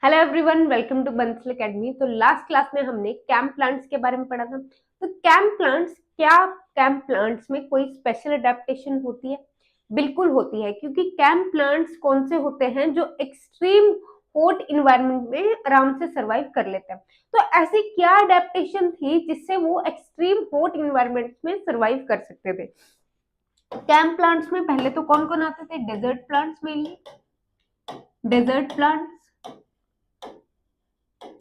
Hello everyone, welcome to Bansal academy. तो last class में हमने कैंप प्लांट्स के बारे में पढ़ा था। तो कैंप प्लांट्स कैंप प्लांट्स में कोई स्पेशल अडेप्टेशन होती है? बिल्कुल होती है, क्योंकि कैंप प्लांट्स कौन से होते हैं जो एक्सट्रीम हॉट इन्वायरमेंट में आराम से सरवाइव कर लेते हैं। तो ऐसी क्या अडेप्टेशन थी जिससे वो एक्सट्रीम हॉट इन्वायरमेंट में सरवाइव कर सकते थे? कैंप प्लांट्स में पहले तो कौन कौन आते थे? Desert plants, mainly desert plants.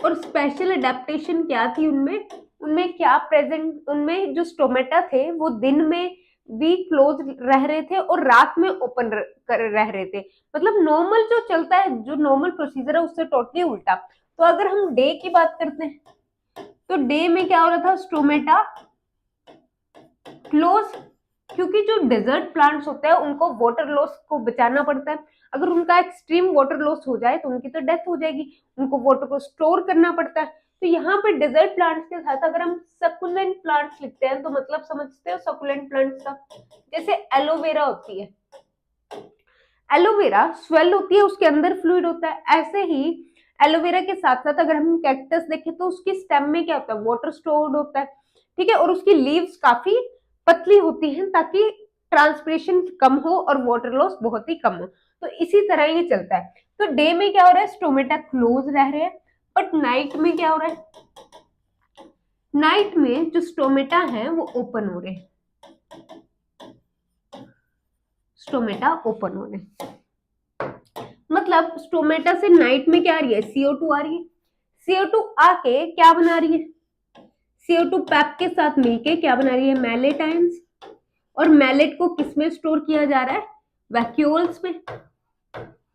और स्पेशल अडेप्टेशन क्या थी उनमें? उनमें क्या प्रेजेंट, उनमें जो स्टोमेटा थे वो दिन में भी क्लोज रह रहे थे और रात में ओपन रह रहे थे। मतलब नॉर्मल जो चलता है, जो नॉर्मल प्रोसीजर है उससे टोटली उल्टा। तो अगर हम डे की बात करते हैं तो डे में क्या हो रहा था? स्टोमेटा क्लोज, क्योंकि जो डेजर्ट प्लांट्स होते हैं उनको वाटर लॉस को बचाना पड़ता है। अगर उनका एक्सट्रीम वाटर लॉस हो जाए तो उनकी तो डेथ हो जाएगी, उनको वाटर को स्टोर करना पड़ता है। तो यहाँ पे डेजर्ट प्लांट्स के साथ अगर हम सकुलेंट प्लांट्स लिखते हैं तो मतलब समझते हो सकुलेंट प्लांट्स का? जैसे एलोवेरा होती है, एलोवेरा स्वेल होती है, उसके अंदर फ्लूइड होता है। ऐसे ही एलोवेरा के साथ साथ अगर हम कैक्टस देखें तो उसकी स्टेम में क्या होता है? वाटर स्टोर्ड होता है, ठीक है। और उसकी लीव्स काफी पतली होती हैं ताकि ट्रांसपिरेशन कम हो और वाटर लॉस बहुत ही कम हो। तो इसी तरह ये चलता है। तो डे में क्या हो रहा है? स्टोमेटा क्लोज रह रहे हैं। बट नाइट में क्या हो रहा है? नाइट में जो स्टोमेटा है वो ओपन हो रहे हैं, स्टोमेटा ओपन हो रहे हैं। मतलब स्टोमेटा से नाइट में क्या आ रही है? CO2 आ रही है। CO2 आके क्या बना रही है? CO2 पैप के साथ मिलके क्या बना रही है? Mallet ions. और मैलेट को किसमें स्टोर किया जा रहा है? वैक्यूल्स में।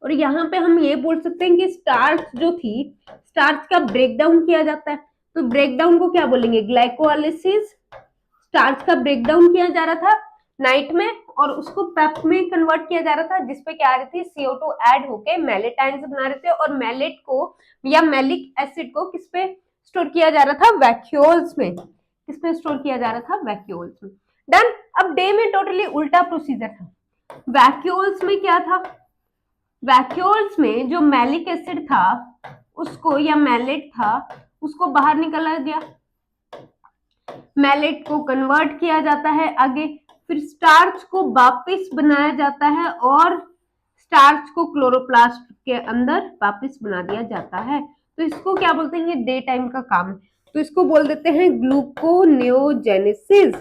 और यहाँ पे हम ये बोल सकते हैं कि स्टार्च जो थी, स्टार्च का ब्रेकडाउन किया जाता है। तो ब्रेकडाउन को क्या बोलेंगे? ग्लाइकोलाइसिस। स्टार्च का ब्रेकडाउन किया जा रहा था नाइट में और उसको पेप में कन्वर्ट किया जा रहा था, जिसपे क्या आ रही थी? CO2 ऐड होके मैलेट आयंस बना रहे थे। और मैलेट को या मैलिक एसिड को किस पे स्टोर किया जा रहा था? वैक्यूल्स में। किस पे स्टोर किया जा रहा था? वैक्यूल्स में। डन। अब डे में टोटली उल्टा प्रोसीजर था। वैक्यूल्स में क्या था? वैक्यूल्स में जो मैलिक एसिड था उसको, या मैलेट था, उसको बाहर निकाला गया। मैलेट को कन्वर्ट किया जाता है आगे, फिर स्टार्च को वापस बनाया जाता है और स्टार्च को क्लोरोप्लास्ट के अंदर वापस बना दिया जाता है। तो इसको क्या बोलते हैं? ये डे टाइम का काम है, तो इसको बोल देते हैं ग्लूकोनेओजेनेसिस।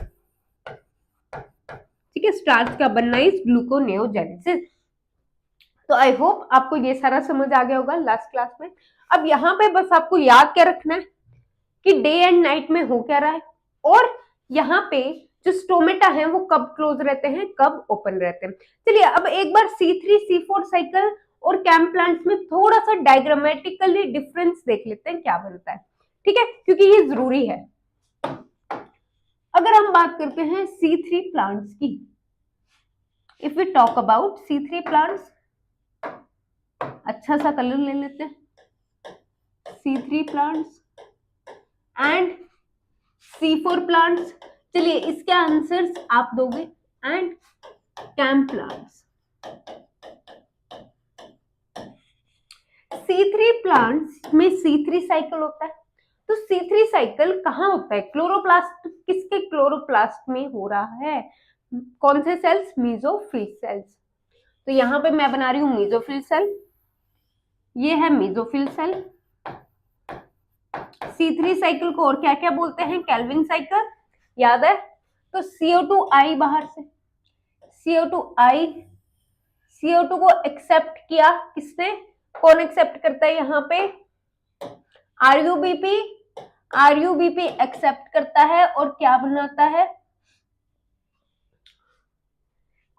ठीक है, स्टार्च का बनना इज ग्लूकोनेओजेनेसिस। तो आई होप आपको ये सारा समझ आ गया होगा लास्ट क्लास में। अब यहाँ पे बस आपको याद क्या रखना है कि डे एंड नाइट में हो क्या रहा है, और यहाँ पे जो स्टोमेटा है वो कब क्लोज रहते हैं, कब ओपन रहते हैं। चलिए अब एक बार C3-C4 साइकिल और कैंप प्लांट्स में थोड़ा सा डायग्रामेटिकली डिफरेंस देख लेते हैं क्या बनता है, ठीक है, क्योंकि ये जरूरी है। अगर हम बात करते हैं C3 प्लांट्स की, if we talk about C3 plants, अच्छा सा कलर ले लेते हैं, C3 plants and C4 plants. चलिए इसके आंसर्स आप दोगे। And camp plants. C3 plants में C3 साइकिल होता है। तो C3 साइकिल कहाँ होता है? क्लोरोप्लास्ट। किसके क्लोरोप्लास्ट में हो रहा है? कौन से सेल्स? Mesophyll cells. तो यहाँ पे मैं बना रही हूँ मेसोफिल सेल, ये है मेसोफिल सेल। C3 साइकिल को और क्या क्या बोलते हैं? केल्विन साइकिल, याद है? तो CO2 आई बाहर से, CO2 आई, CO2 को एक्सेप्ट किया किसने? कौन एक्सेप्ट करता है यहाँ पे? RUBP। RUBP एक्सेप्ट करता है और क्या बनाता है?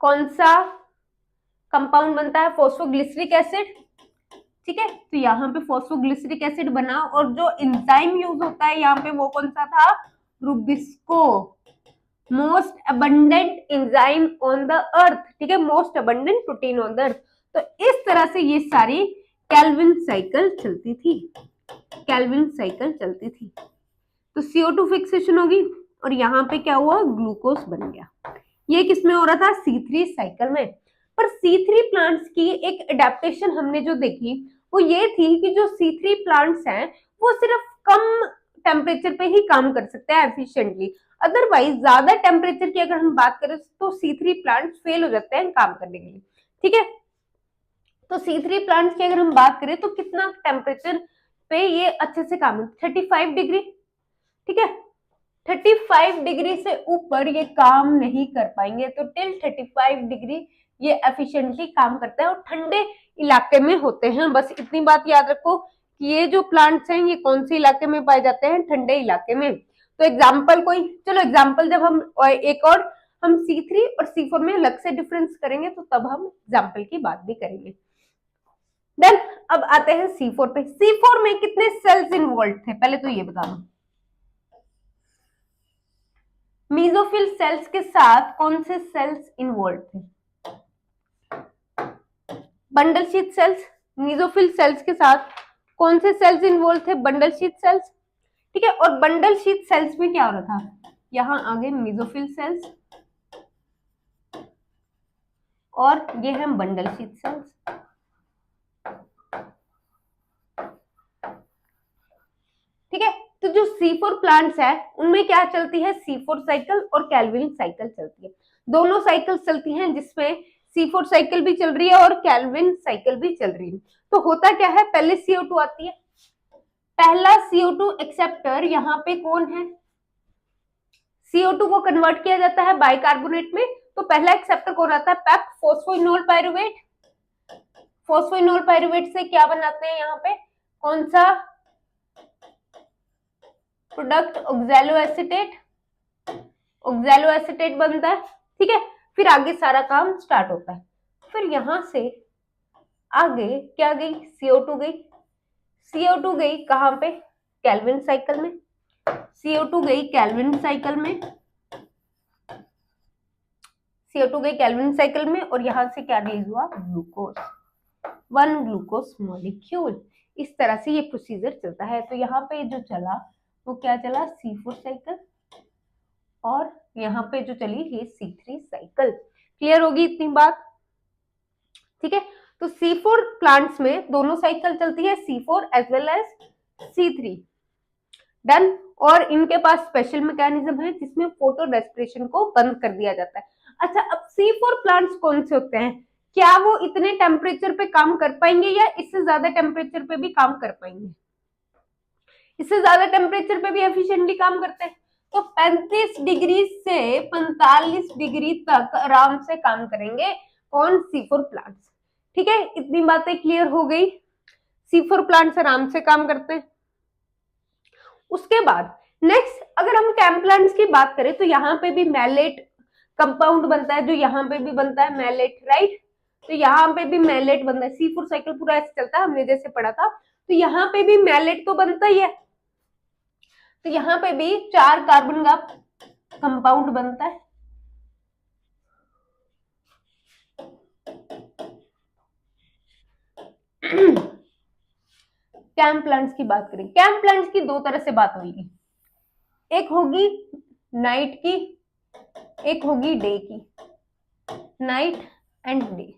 कौन सा कंपाउंड बनता है? Phosphoglyceric acid. ठीक है, तो यहाँ पे फॉस्फोग्लिसरिक एसिड बना, और जो एंजाइम यूज होता है यहाँ पे वो कौन सा था? Rubisco, most abundant enzyme on the earth. ठीक है, most abundant protein on the earth. तो इस तरह से ये सारी केल्विन साइकिल चलती थी, केल्विन साइकिल चलती थी। तो CO2 फिक्सेशन होगी और यहाँ पे क्या हुआ? ग्लूकोज बन गया। ये किसमें हो रहा था? C3 साइकिल में। पर C3 प्लांट्स की एक अडेप्टेशन हमने जो देखी वो ये थी कि जो C3 प्लांट्स हैं वो सिर्फ कम टेम्परेचर पे ही काम कर सकते हैं एफिशिएंटली, अदरवाइज ज्यादा टेम्परेचर की अगर हम बात करें तो C3 प्लांट्स फेल हो जाते हैं काम करने के लिए। ठीक है, तो C3 प्लांट्स की अगर हम बात करें तो कितना टेम्परेचर पे ये अच्छे से काम है, 35 डिग्री। ठीक है, 35 डिग्री से ऊपर ये काम नहीं कर पाएंगे, तो टिल 35 डिग्री ये एफिशिएंटली काम करता है और ठंडे इलाके में होते हैं। बस इतनी बात याद रखो कि ये जो प्लांट्स हैं ये कौन से इलाके में पाए जाते हैं, ठंडे इलाके में। तो एग्जाम्पल कोई, चलो एग्जाम्पल जब हम एक और हम C3 और C4 में अलग से डिफरेंस करेंगे तो तब हम एग्जाम्पल की बात भी करेंगे। देन अब आते हैं C4 पे। C4 में कितने सेल्स इन्वॉल्व थे पहले तो ये बता दो। मीजोफिल सेल्स के साथ कौन से सेल्स इन्वॉल्व थे? Bundle sheath sales. Mesophyll cells के साथ कौन से सेल्स इन्वॉल्व थे? Bundle sheath sales. ठीक है, और बंडल शीथ सेल्स में क्या हो रहा था, यहां आगे मीजोफिल सेल्स और ये है बंडल शीथ सेल्स। ठीक है, तो जो C4 प्लांट्स है उनमें क्या चलती है, C4 साइकिल और कैल्विन साइकिल चलती है। दोनों साइकिल चलती हैं जिसमें C4 साइकिल भी चल रही है और कैल्विन साइकिल भी चल रही है। तो होता क्या है, पहले CO2 आती है, पहला CO2 एक्सेप्टर यहाँ पे कौन है, CO2 को कन्वर्ट किया जाता है बाइकार्बोनेट में, तो पहला एक्सेप्टर कौन आता है, पेप, फोस्फोइनोल पायरुवेट। फोस्फोइनोल पायरुवेट से क्या बनाते हैं यहाँ पे, कौन सा product, oxalo acetate, oxalo acetate बनता है। ठीक है, फिर आगे सारा काम स्टार्ट होता है। फिर यहां से आगे क्या गई, CO2 गई। CO2 गई कहां पे, कैल्विन साइकिल में। CO2 गई कैल्विन साइकिल में, CO2 गई कैल्विन साइकिल में, और यहां से क्या रिलीज हुआ, ग्लूकोज, 1 ग्लूकोज मॉलिक्यूल। इस तरह से ये प्रोसीजर चलता है। तो यहाँ पे जो चला वो क्या चला, C4 साइकिल, और यहाँ पे जो चली ये C3 साइकिल। क्लियर होगी इतनी बात? ठीक है, तो C4 प्लांट्स में दोनों साइकिल चलती है, C4 as well as C3। Done. और इनके पास स्पेशल मैकेनिज्म है जिसमें फोटो रेस्पिरेशन को बंद कर दिया जाता है। अच्छा, अब C4 प्लांट्स कौन से होते हैं, क्या वो इतने टेम्परेचर पे काम कर पाएंगे या इससे ज्यादा टेम्परेचर पे भी काम कर पाएंगे? इससे ज्यादा टेम्परेचर पे भी एफिशिएंटली काम करते हैं। तो 35 डिग्री से 45 डिग्री तक आराम से काम करेंगे कौन, C4 प्लांट्स। ठीक है, इतनी बातें क्लियर हो गई। C4 प्लांट्स आराम से काम करते हैं। उसके बाद नेक्स्ट अगर हम कैम प्लांट्स की बात करें तो यहाँ पे भी मैलेट कंपाउंड बनता है, जो यहाँ पे भी बनता है मैलेट, राइट। तो यहाँ पे भी मैलेट बनता है। C4 साइकिल पूरा ऐसे चलता है, हमने जैसे पढ़ा था। तो यहाँ पे भी मैलेट तो बनता ही है, तो यहाँ पे भी 4 कार्बन का कंपाउंड बनता है। कैम प्लांट्स की बात करें, कैम प्लांट्स की दो तरह से बात होगी, एक होगी नाइट की, एक होगी डे की, नाइट एंड डे।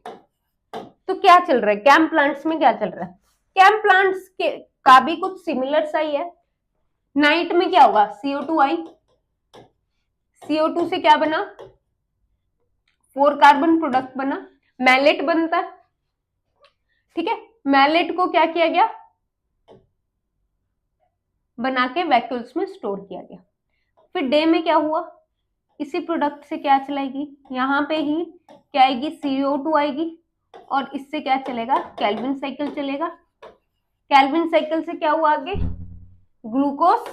तो क्या चल रहा है कैम प्लांट्स में, क्या चल रहा है, कैम प्लांट्स के का भी कुछ सिमिलर सा ही है। नाइट में क्या होगा, CO2 आई, CO2 से क्या बना, 4 कार्बन प्रोडक्ट बना, मैलेट बनता है। ठीक है, मैलेट को क्या किया गया, बना के वैक्यूल्स में स्टोर किया गया। फिर डे में क्या हुआ, इसी प्रोडक्ट से क्या चलाएगी, यहाँ पे ही क्या आएगी, CO2 आएगी, और इससे क्या चलेगा, कैल्विन साइकिल चलेगा। कैल्विन साइकिल से क्या हुआ आगे, ग्लूकोज,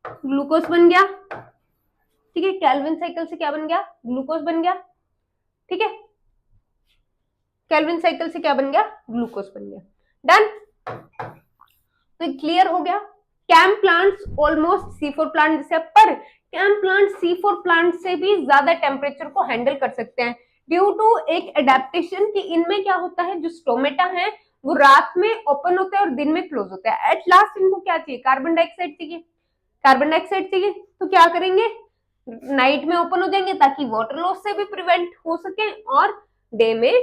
ग्लूकोज बन गया। ठीक है, कैल्विन साइकिल से क्या बन गया, ग्लूकोज बन गया। ठीक है, कैल्विन साइकिल से क्या बन गया, ग्लूकोज बन गया। डन। तो क्लियर हो गया। Cam plants almost C4 plant जैसे, पर कैम प्लांट C4 प्लांट से भी ज्यादा टेम्परेचर को हैंडल कर सकते हैं ड्यू टू एक एडेप्टेशन कि इनमें क्या होता है, जो स्टोमेटा है वो रात में ओपन होता है और दिन में क्लोज होता है। एट लास्ट इनको क्या चाहिए, कार्बन डाइऑक्साइड चाहिए, कार्बन डाइऑक्साइड चाहिए। तो क्या करेंगे, नाइट में ओपन हो जाएंगे ताकि वाटर लॉस से भी प्रिवेंट हो सके, और डे में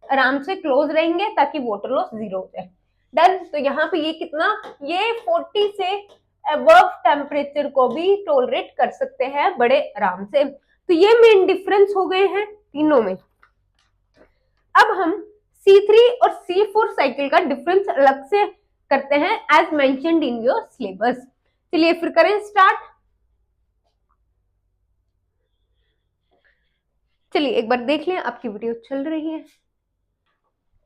आराम से क्लोज रहेंगे ताकि वाटर लॉस 0 हो जाए। डन। तो यहाँ पे ये कितना, ये 40 से अबव टेम्परेचर को भी टॉलरेट कर सकते हैं बड़े आराम से। तो ये मेन डिफरेंस हो गए हैं तीनों में। अब हम C3 और C4 साइकिल का डिफरेंस अलग से करते हैं as mentioned in your syllabus. चलिए फिर करें स्टार्ट। चलिए एक बार देख लें, आपकी वीडियो चल रही है।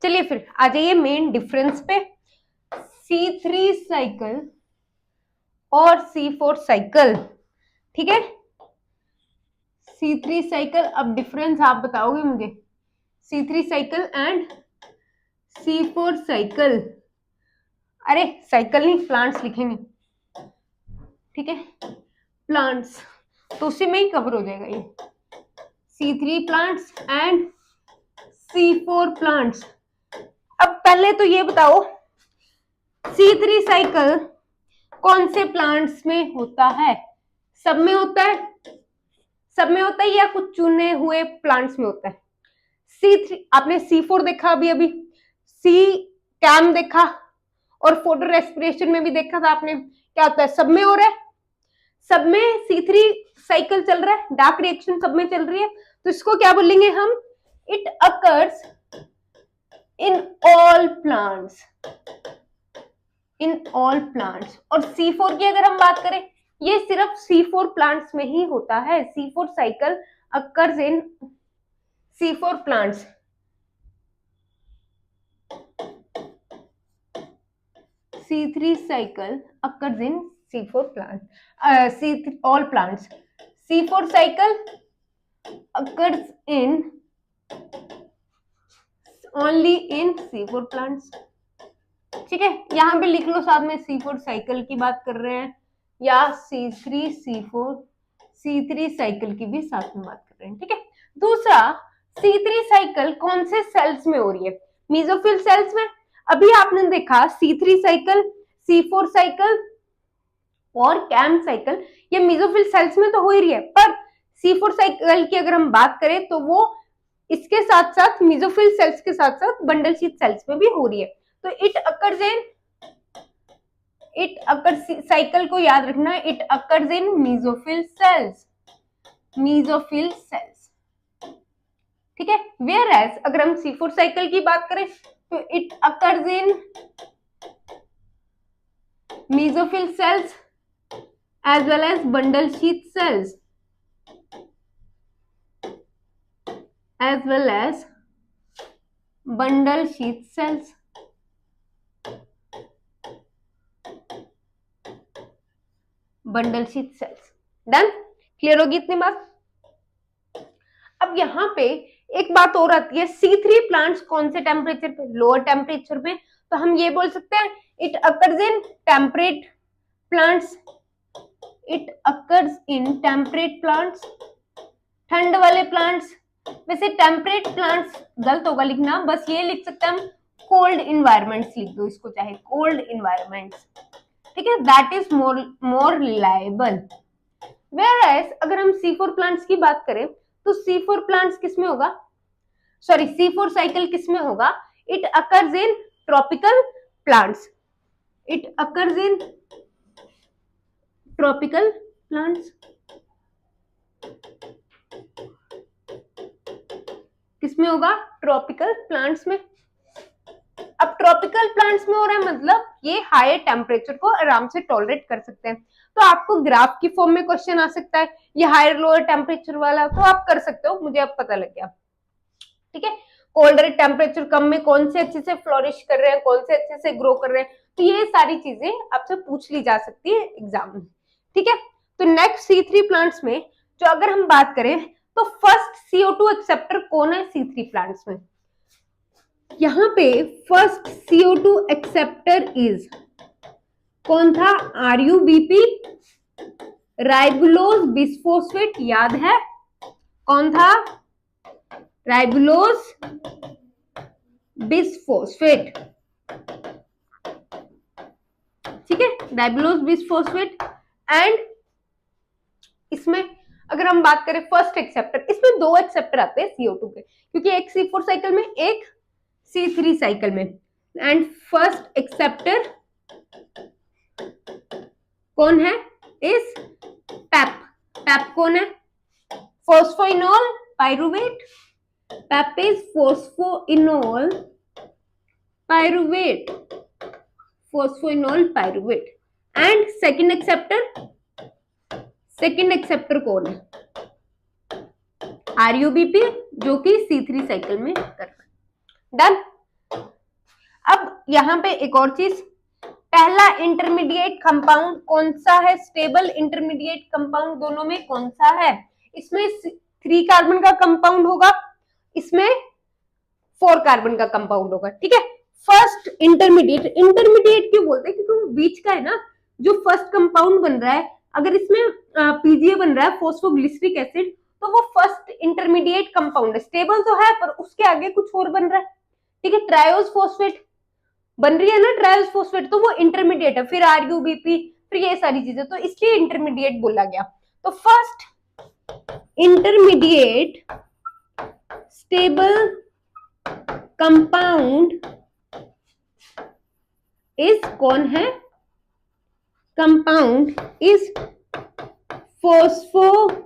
चलिए फिर आ जाइए मेन डिफरेंस पे। C3 साइकिल और C4 साइकिल, ठीक है। C3 साइकिल, अब डिफरेंस आप बताओगे मुझे। C3 cycle and C4 cycle, अरे साइकिल नहीं, प्लांट्स लिखेंगे, ठीक है, प्लांट्स, तो उसी में ही कवर हो जाएगा ये। C3 plants and C4 plants. अब पहले तो ये बताओ C3 साइकिल कौन से प्लांट्स में होता है? सब में होता है, सब में होता है या कुछ चुने हुए प्लांट्स में होता है? C3, आपने C4 देखा अभी अभी, C कैम देखा और फोटो रेस्पिरेशन में भी देखा था आपने, क्या होता है, सब में हो रहा है, सब में C3 साइकिल चल रहा है, डार्क रिएक्शन सब में चल रही है, तो इसको क्या बोलेंगे हम? It occurs in all plants, in all plants. और C4 की अगर हम बात करें, ये सिर्फ C4 प्लांट्स में ही होता है। C4 cycle occurs in C4 plants. C3 cycle occurs in C4 plant, all plants. C4 cycle occurs in only in C4 plants, ठीक है। यहाँ पे लिख लो साथ में, C4 साइकिल की बात कर रहे हैं या C3 साइकिल की भी साथ में बात कर रहे हैं, ठीक है। दूसरा, C3 साइकिल कौन से सेल्स में हो रही है? मेसोफिल सेल्स में। अभी आपने देखा C3 साइकिल, C4 साइकिल और कैम साइकिल, ये मेसोफिल सेल्स में तो हो ही रही है, पर C4 साइकिल की अगर हम बात करें तो वो इसके साथ साथ मेसोफिल सेल्स के साथ साथ बंडल शीथ सेल्स में भी हो रही है। तो इट अकर्स साइकिल को याद रखना, it occurs in mesophyll cells, mesophyll cells, ठीक है। वेयर एज अगर हम C4 साइकिल की बात करें तो it occurs in mesophyll cells as well as bundle sheath cells, as well as bundle sheath cells, bundle sheath cells। Done, clear होगी इतनी बात। अब यहाँ पे एक बात और आती है, C3 प्लांट्स कौन से टेम्परेचर पे? लोअर टेम्परेचर पे। तो हम ये बोल सकते हैं it occurs in temperate plants, it occurs in temperate plants, ठंड वाले प्लांट्स। वैसे टेम्परेट प्लांट्स गलत होगा लिखना, बस ये लिख सकते हैं हम कोल्ड इन्वायरमेंट्स लिख दो इसको, चाहे कोल्ड इन्वायरमेंट्स, ठीक है, that is more reliable. Whereas अगर हम C4 प्लांट्स की बात करें तो C4 प्लांट्स किसमें होगा, सॉरी C4 साइकिल किसमें होगा? It occurs in tropical plants, it occurs in tropical plants, किसमें होगा? ट्रॉपिकल प्लांट्स में। अब ट्रॉपिकल प्लांट्स में हो रहा है मतलब ये हायर टेम्परेचर को आराम से टॉलरेट कर सकते हैं। तो आपको ग्राफ की फॉर्म में क्वेश्चन आ सकता है, ये हायर लोअर टेम्परेचर वाला, तो आप कर सकते हो, मुझे अब पता लग गया, ठीक है। कोल्डर टेम्परेचर कम में कौन से अच्छे से फ्लोरिश कर रहे हैं, कौन से अच्छे से ग्रो कर रहे हैं, तो ये सारी चीजें आपसे पूछ ली जा सकती है एग्जाम में, ठीक है। तो नेक्स्ट C3 प्लांट्स में जो अगर हम बात करें तो फर्स्ट CO2 एक्सेप्टर कौन है C3 प्लांट्स में? यहाँ पे फर्स्ट CO2 एक्सेप्टर इज कौन था? RUBP, राइबुलोज बिसफॉस्फेट, याद है कौन था? राइबुलोज बिसफॉस्फेट, ठीक है, राइबुलोज बिसफॉस्फेट। एंड इसमें अगर हम बात करें फर्स्ट एक्सेप्टर, इसमें दो एक्सेप्टर आते हैं CO2 के, क्योंकि एक C4 साइकिल में एक C3 साइकिल में। एंड फर्स्ट एक्सेप्टर कौन है? इस पैप। पैप कौन है? Phosphoenol pyruvate. PEP is phosphoenol pyruvate, phosphoenol pyruvate. And second acceptor कौन है? RUBP, जो कि C3 साइकिल में कर रहा है। डन। अब यहां पे एक और चीज, पहला इंटरमीडिएट कंपाउंड कौन सा है? स्टेबल इंटरमीडिएट कंपाउंड दोनों में कौन सा है? इसमें 3 कार्बन का कंपाउंड होगा, इसमें 4 कार्बन का कंपाउंड होगा। ठीक है। फर्स्ट इंटरमीडिएट क्यों बोलते हैं? क्योंकि वो बीच का है ना, जो फर्स्ट कंपाउंड बन रहा है, अगर इसमें PGA बन रहा है, फोस्फोग्लिसरिक एसिड, तो वो फर्स्ट इंटरमीडिएट कंपाउंड है। स्टेबल तो है पर उसके आगे कुछ और बन रहा है। ठीक है। ट्रायोस फोस्फेट बन रही है ना, ट्रायोस फोस्फेट, तो वो इंटरमीडिएट है। फिर RUBP, फिर ये सारी चीजें, तो इसलिए इंटरमीडिएट बोला गया। तो first intermediate stable compound is कौन है? Compound is phosphoglyceric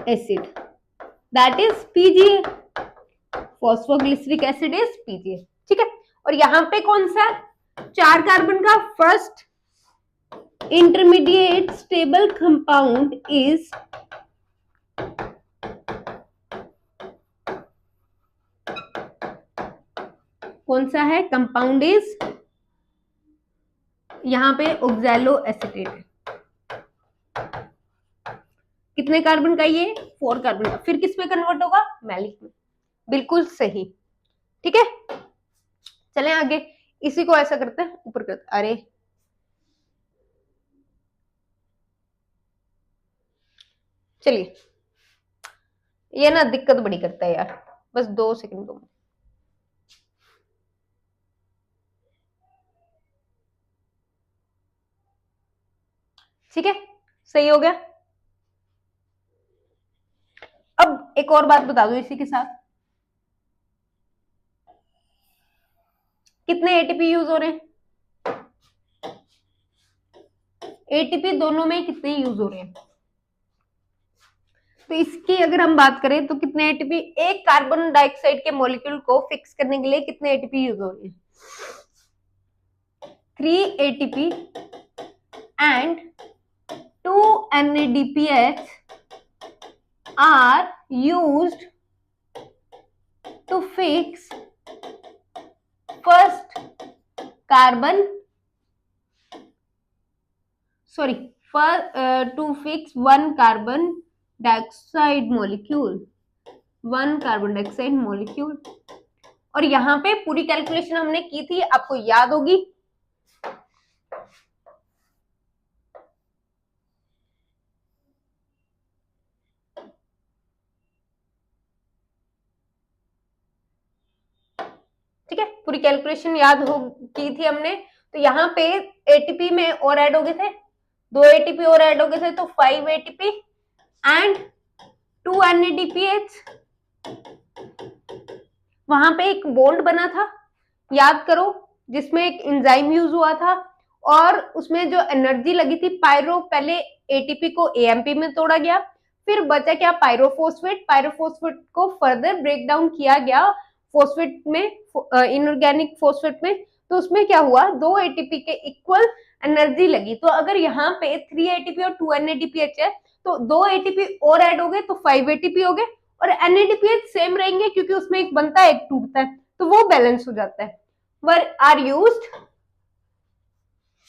acid, that is PGA। Phosphoglyceric acid is PGA। ठीक है। और यहां पे कौन सा? 4 कार्बन का first intermediate stable compound is कौन सा है? कंपाउंड इज, यहां पे ऑक्सैलो एसीटेट है। कितने कार्बन का? ये 4 कार्बन का। फिर किस में कन्वर्ट होगा? मैलिक में। बिल्कुल सही। ठीक है। चलें आगे, इसी को ऐसा करते हैं, ऊपर करते, अरे चलिए, ये ना दिक्कत बड़ी करता है यार, बस 2 सेकंड दो। ठीक है, सही हो गया। अब एक और बात बता दो इसी के साथ, कितने ATP यूज हो रहे हैं? ATP दोनों में कितने यूज हो रहे हैं? तो इसकी अगर हम बात करें तो कितने ATP, एक कार्बन डाइऑक्साइड के मॉलिक्यूल को फिक्स करने के लिए कितने ATP यूज हो रहे हैं? 3 ATP and 2 NADPH are used to fix first carbon, sorry, to fix one carbon dioxide molecule, 1 carbon dioxide molecule. और यहां पे पूरी कैलकुलेशन हमने की थी, आपको याद होगी। ठीक है, पूरी कैलकुलेशन याद हो की थी हमने। तो यहाँ पे ATP में और ऐड हो गए थे, 2 ATP और ऐड हो गए थे, तो 5 ATP एंड 2 NADPH। वहां पे एक बॉन्ड बना था, याद करो, जिसमें एक एंजाइम यूज हुआ था, और उसमें जो एनर्जी लगी थी पायरो, पहले ATP को AMP में तोड़ा गया, फिर बचा क्या? पायरोफोस्फेट। पायरोफोस्फेट को फर्दर ब्रेक डाउन किया गया फोस्फेट में, इनऑर्गेनिक फोस्फेट में। तो उसमें क्या हुआ? 2 ATP के इक्वल एनर्जी लगी। तो अगर यहाँ पे 3 ATP और 2 NADPH है, तो 2 ATP और ऐड हो गए, तो 5 ATP हो गए, और NADPH सेम रहेंगे क्योंकि उसमें एक बनता है एक टूटता है, तो वो बैलेंस हो जाता है। Were are used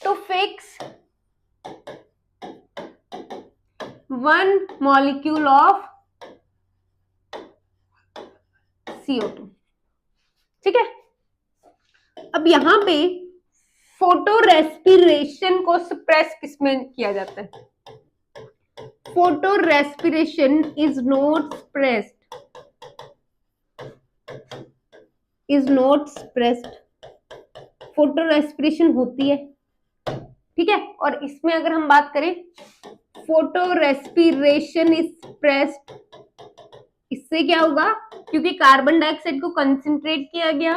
to fix 1 molecule of CO2। ठीक है। अब यहां पे फोटो रेस्पिरेशन को सप्रेस किसमें किया जाता है? Photo respiration is not suppressed, photo respiration होती है। ठीक है। और इसमें अगर हम बात करें, फोटो रेस्पिरेशन इज सप्रेस्ड, इस इससे क्या होगा, क्योंकि कार्बन डाइऑक्साइड को कंसंट्रेट किया गया,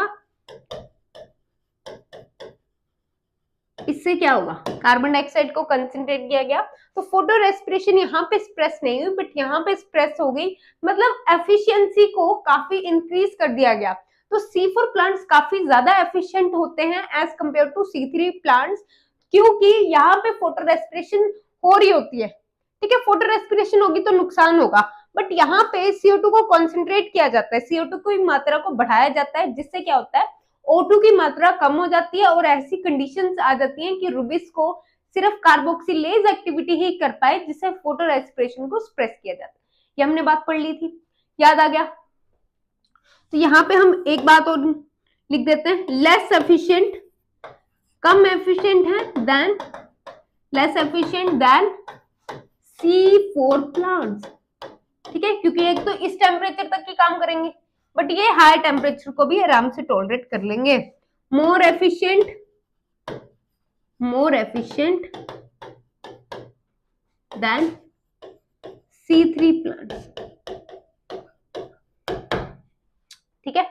इससे क्या होगा, कार्बन डाइऑक्साइड को कंसंट्रेट किया गया, तो फोटो रेस्पिरेशन यहाँ पे स्प्रेस नहीं हुई बट यहाँ पे स्प्रेस हो गई, मतलब एफिशिएंसी को काफी इंक्रीज कर दिया गया। तो C4 प्लांट्स काफी ज्यादा एफिशिएंट होते हैं as compare to C3 plants, क्योंकि यहाँ पे फोटो रेस्पिरेशन हो रही होती है। ठीक है, फोटो रेस्पिरेशन होगी तो नुकसान होगा, बट यहाँ पे CO2 को कॉन्सेंट्रेट किया जाता है, CO2 की मात्रा को बढ़ाया जाता है, जिससे क्या होता है, O2 की मात्रा कम हो जाती है और ऐसी कंडीशंस आ जाती हैं कि रूबिस को सिर्फ कार्बोक्सिलेज एक्टिविटी ही कर पाए, जिससे फोटो रेस्पिरेशन को सप्रेस किया जाता है। ये हमने बात पढ़ ली थी, याद आ गया। तो यहाँ पे हम एक बात और लिख देते हैं, लेस एफिशिएंट, कम एफिशिएंट है than, less efficient than C4 plants. ठीक है, क्योंकि एक तो इस टेम्परेचर तक ही काम करेंगे, बट ये हाई टेम्परेचर को भी आराम से टॉलरेट कर लेंगे। More efficient then C3 plants. ठीक है,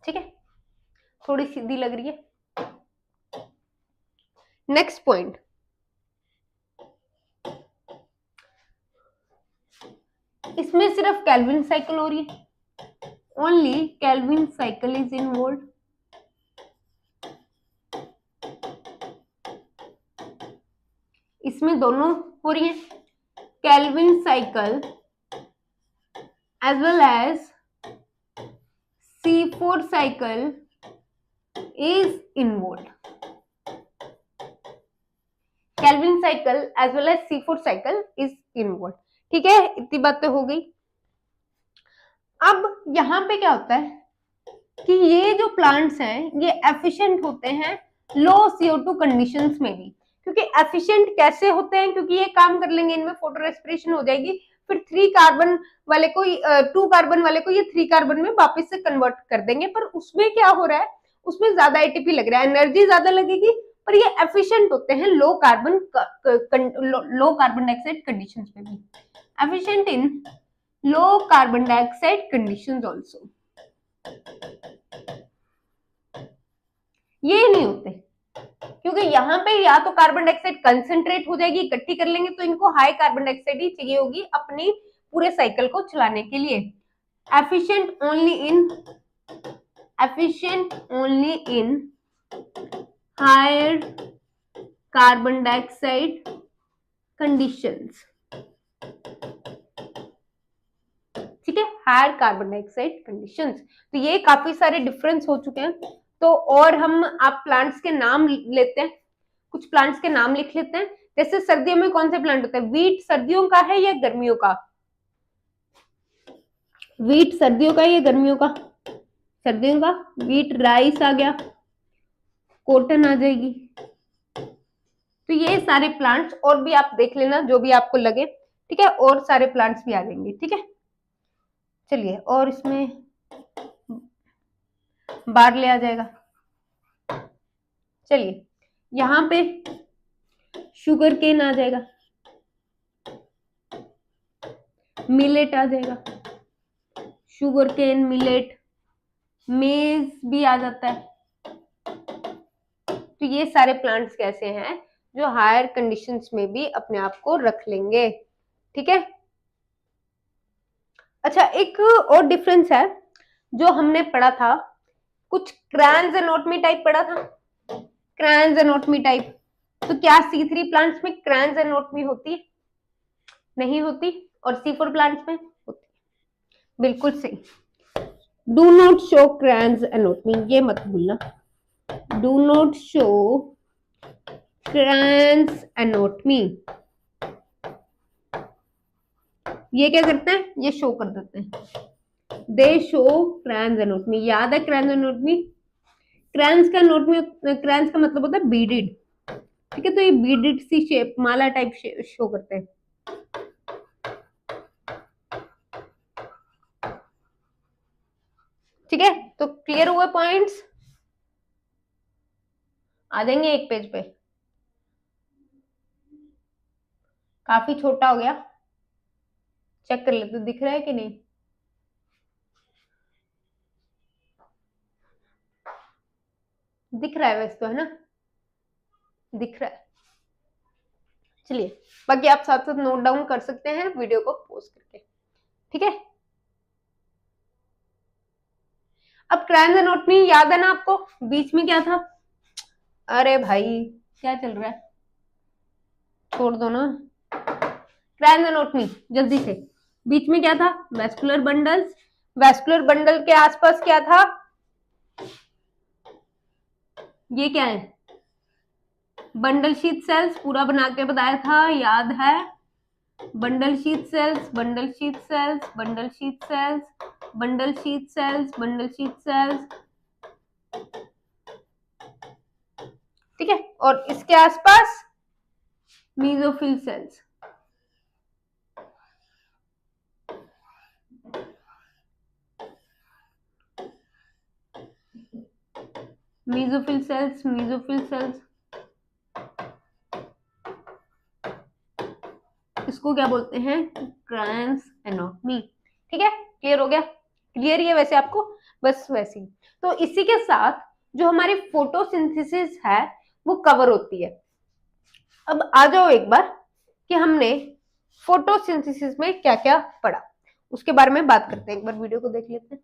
ठीक है, थोड़ी सीधी लग रही है। नेक्स्ट पॉइंट, इसमें सिर्फ केल्विन साइकिल हो रही है, only Calvin cycle is involve. इसमें दोनों हो रही है, Calvin cycle as well as C4 cycle is involved. Kelvin cycle as well as C4 cycle is involved. ठीक है, इतनी बातें हो गई। अब यहाँ पे क्या होता है कि ये जो प्लांट्स हैं ये एफिशिएंट होते हैं लो CO2 कंडीशंस में भी, क्योंकि एफिशिएंट कैसे होते हैं, क्योंकि ये काम कर लेंगे, इनमें फोटो रेस्पिरेशन हो जाएगी, फिर 3 कार्बन वाले को 2 कार्बन वाले को ये 3 कार्बन में वापस से कन्वर्ट कर देंगे, पर उसमें क्या हो रहा है, उसमें ज्यादा ATP लग रहा है, एनर्जी ज्यादा लगेगी, पर ये एफिशिएंट होते हैं लो कार्बन डाइऑक्साइड कंडीशंस में भी, एफिशिएंट इन low carbon dioxide conditions also. ये नहीं होते, क्योंकि यहाँ पे या तो कार्बन डाइऑक्साइड कंसंट्रेट हो जाएगी, इकट्ठी कर लेंगे, तो इनको हाई कार्बन डाइऑक्साइड ही चाहिए होगी अपनी पूरे साइकिल को चलाने के लिए। Efficient only in higher carbon dioxide conditions. ठीक है, हायर कार्बन डाइऑक्साइड कंडीशंस। तो ये काफी सारे डिफरेंस हो चुके हैं। तो और हम आप प्लांट्स के नाम लेते हैं, कुछ प्लांट्स के नाम लिख लेते हैं। जैसे सर्दियों में कौन से प्लांट होते हैं, वीट सर्दियों का है या गर्मियों का, वीट सर्दियों का या गर्मियों का, सर्दियों का। वीट, राइस आ गया, कॉटन आ जाएगी। तो ये सारे प्लांट्स, और भी आप देख लेना जो भी आपको लगे, ठीक है, और सारे प्लांट्स भी आ जाएंगे। ठीक है, चलिए, और इसमें बार्ले आ जाएगा। चलिए, यहाँ पे शुगर केन आ जाएगा, मिलेट आ जाएगा, शुगर केन, मिलेट, मेज भी आ जाता है। तो ये सारे प्लांट्स कैसे हैं जो हायर कंडीशंस में भी अपने आप को रख लेंगे। ठीक है, अच्छा, एक और डिफरेंस है जो हमने पढ़ा था, कुछ क्रैंस एनोटमी टाइप पढ़ा था, क्रैंस एनोटमी टाइप। तो क्या C3 प्लांट्स में क्रैंस एनोटमी होती है? नहीं होती, और C4 प्लांट्स में होती है। बिल्कुल सही, डू नॉट शो क्रैंस एनोटमी, ये मत भूलना, डू नॉट शो क्रैंस एनोटमी। ये क्या करते हैं, ये शो कर देते हैं, दे शो क्रैंस एनोटमी। याद है क्रैंस एनोटमी? क्रैंस का मतलब होता है बीडेड, ठीक है, तो ये बीडेड सी शेप, माला टाइप शो करते हैं। ठीक है, तो क्लियर हुए पॉइंट्स? आ जाएंगे एक पेज पे। काफी छोटा हो गया, चेक कर लेते दिख रहा है कि नहीं। दिख रहा है वैसे तो, है ना, दिख रहा है। चलिए, बाकी आप साथ साथ नोट डाउन कर सकते हैं वीडियो को पॉज करके। ठीक है, अब क्राइम्स एंड नोट में याद है ना आपको, बीच में क्या था? अरे भाई क्या चल रहा है, छोड़ दो ना। क्राइम्स एंड नोट में जल्दी से, बीच में क्या था? Vascular bundles. वेस्कुलर बंडल के आसपास क्या था? ये क्या है? बंडल शीथ सेल्स, पूरा बना के बताया था, याद है? Bundle sheath sales, bundle sheath sales, bundle sheath sales, bundle sheath sales, bundle sheath sales. ठीक है, और इसके आसपास mesophyll cells. Mesophyll cells, mesophyll cells, इसको क्या बोलते हैं? क्रायन्स एनाटॉमी। ठीक है, क्लियर हो गया? क्लियर ही है वैसे आपको, बस वैसे ही। तो इसी के साथ जो हमारी फोटोसिंथेसिस है वो कवर होती है। अब आ जाओ एक बार कि हमने फोटोसिंथेसिस में क्या क्या पढ़ा, उसके बारे में बात करते हैं। एक बार वीडियो को देख लेते हैं।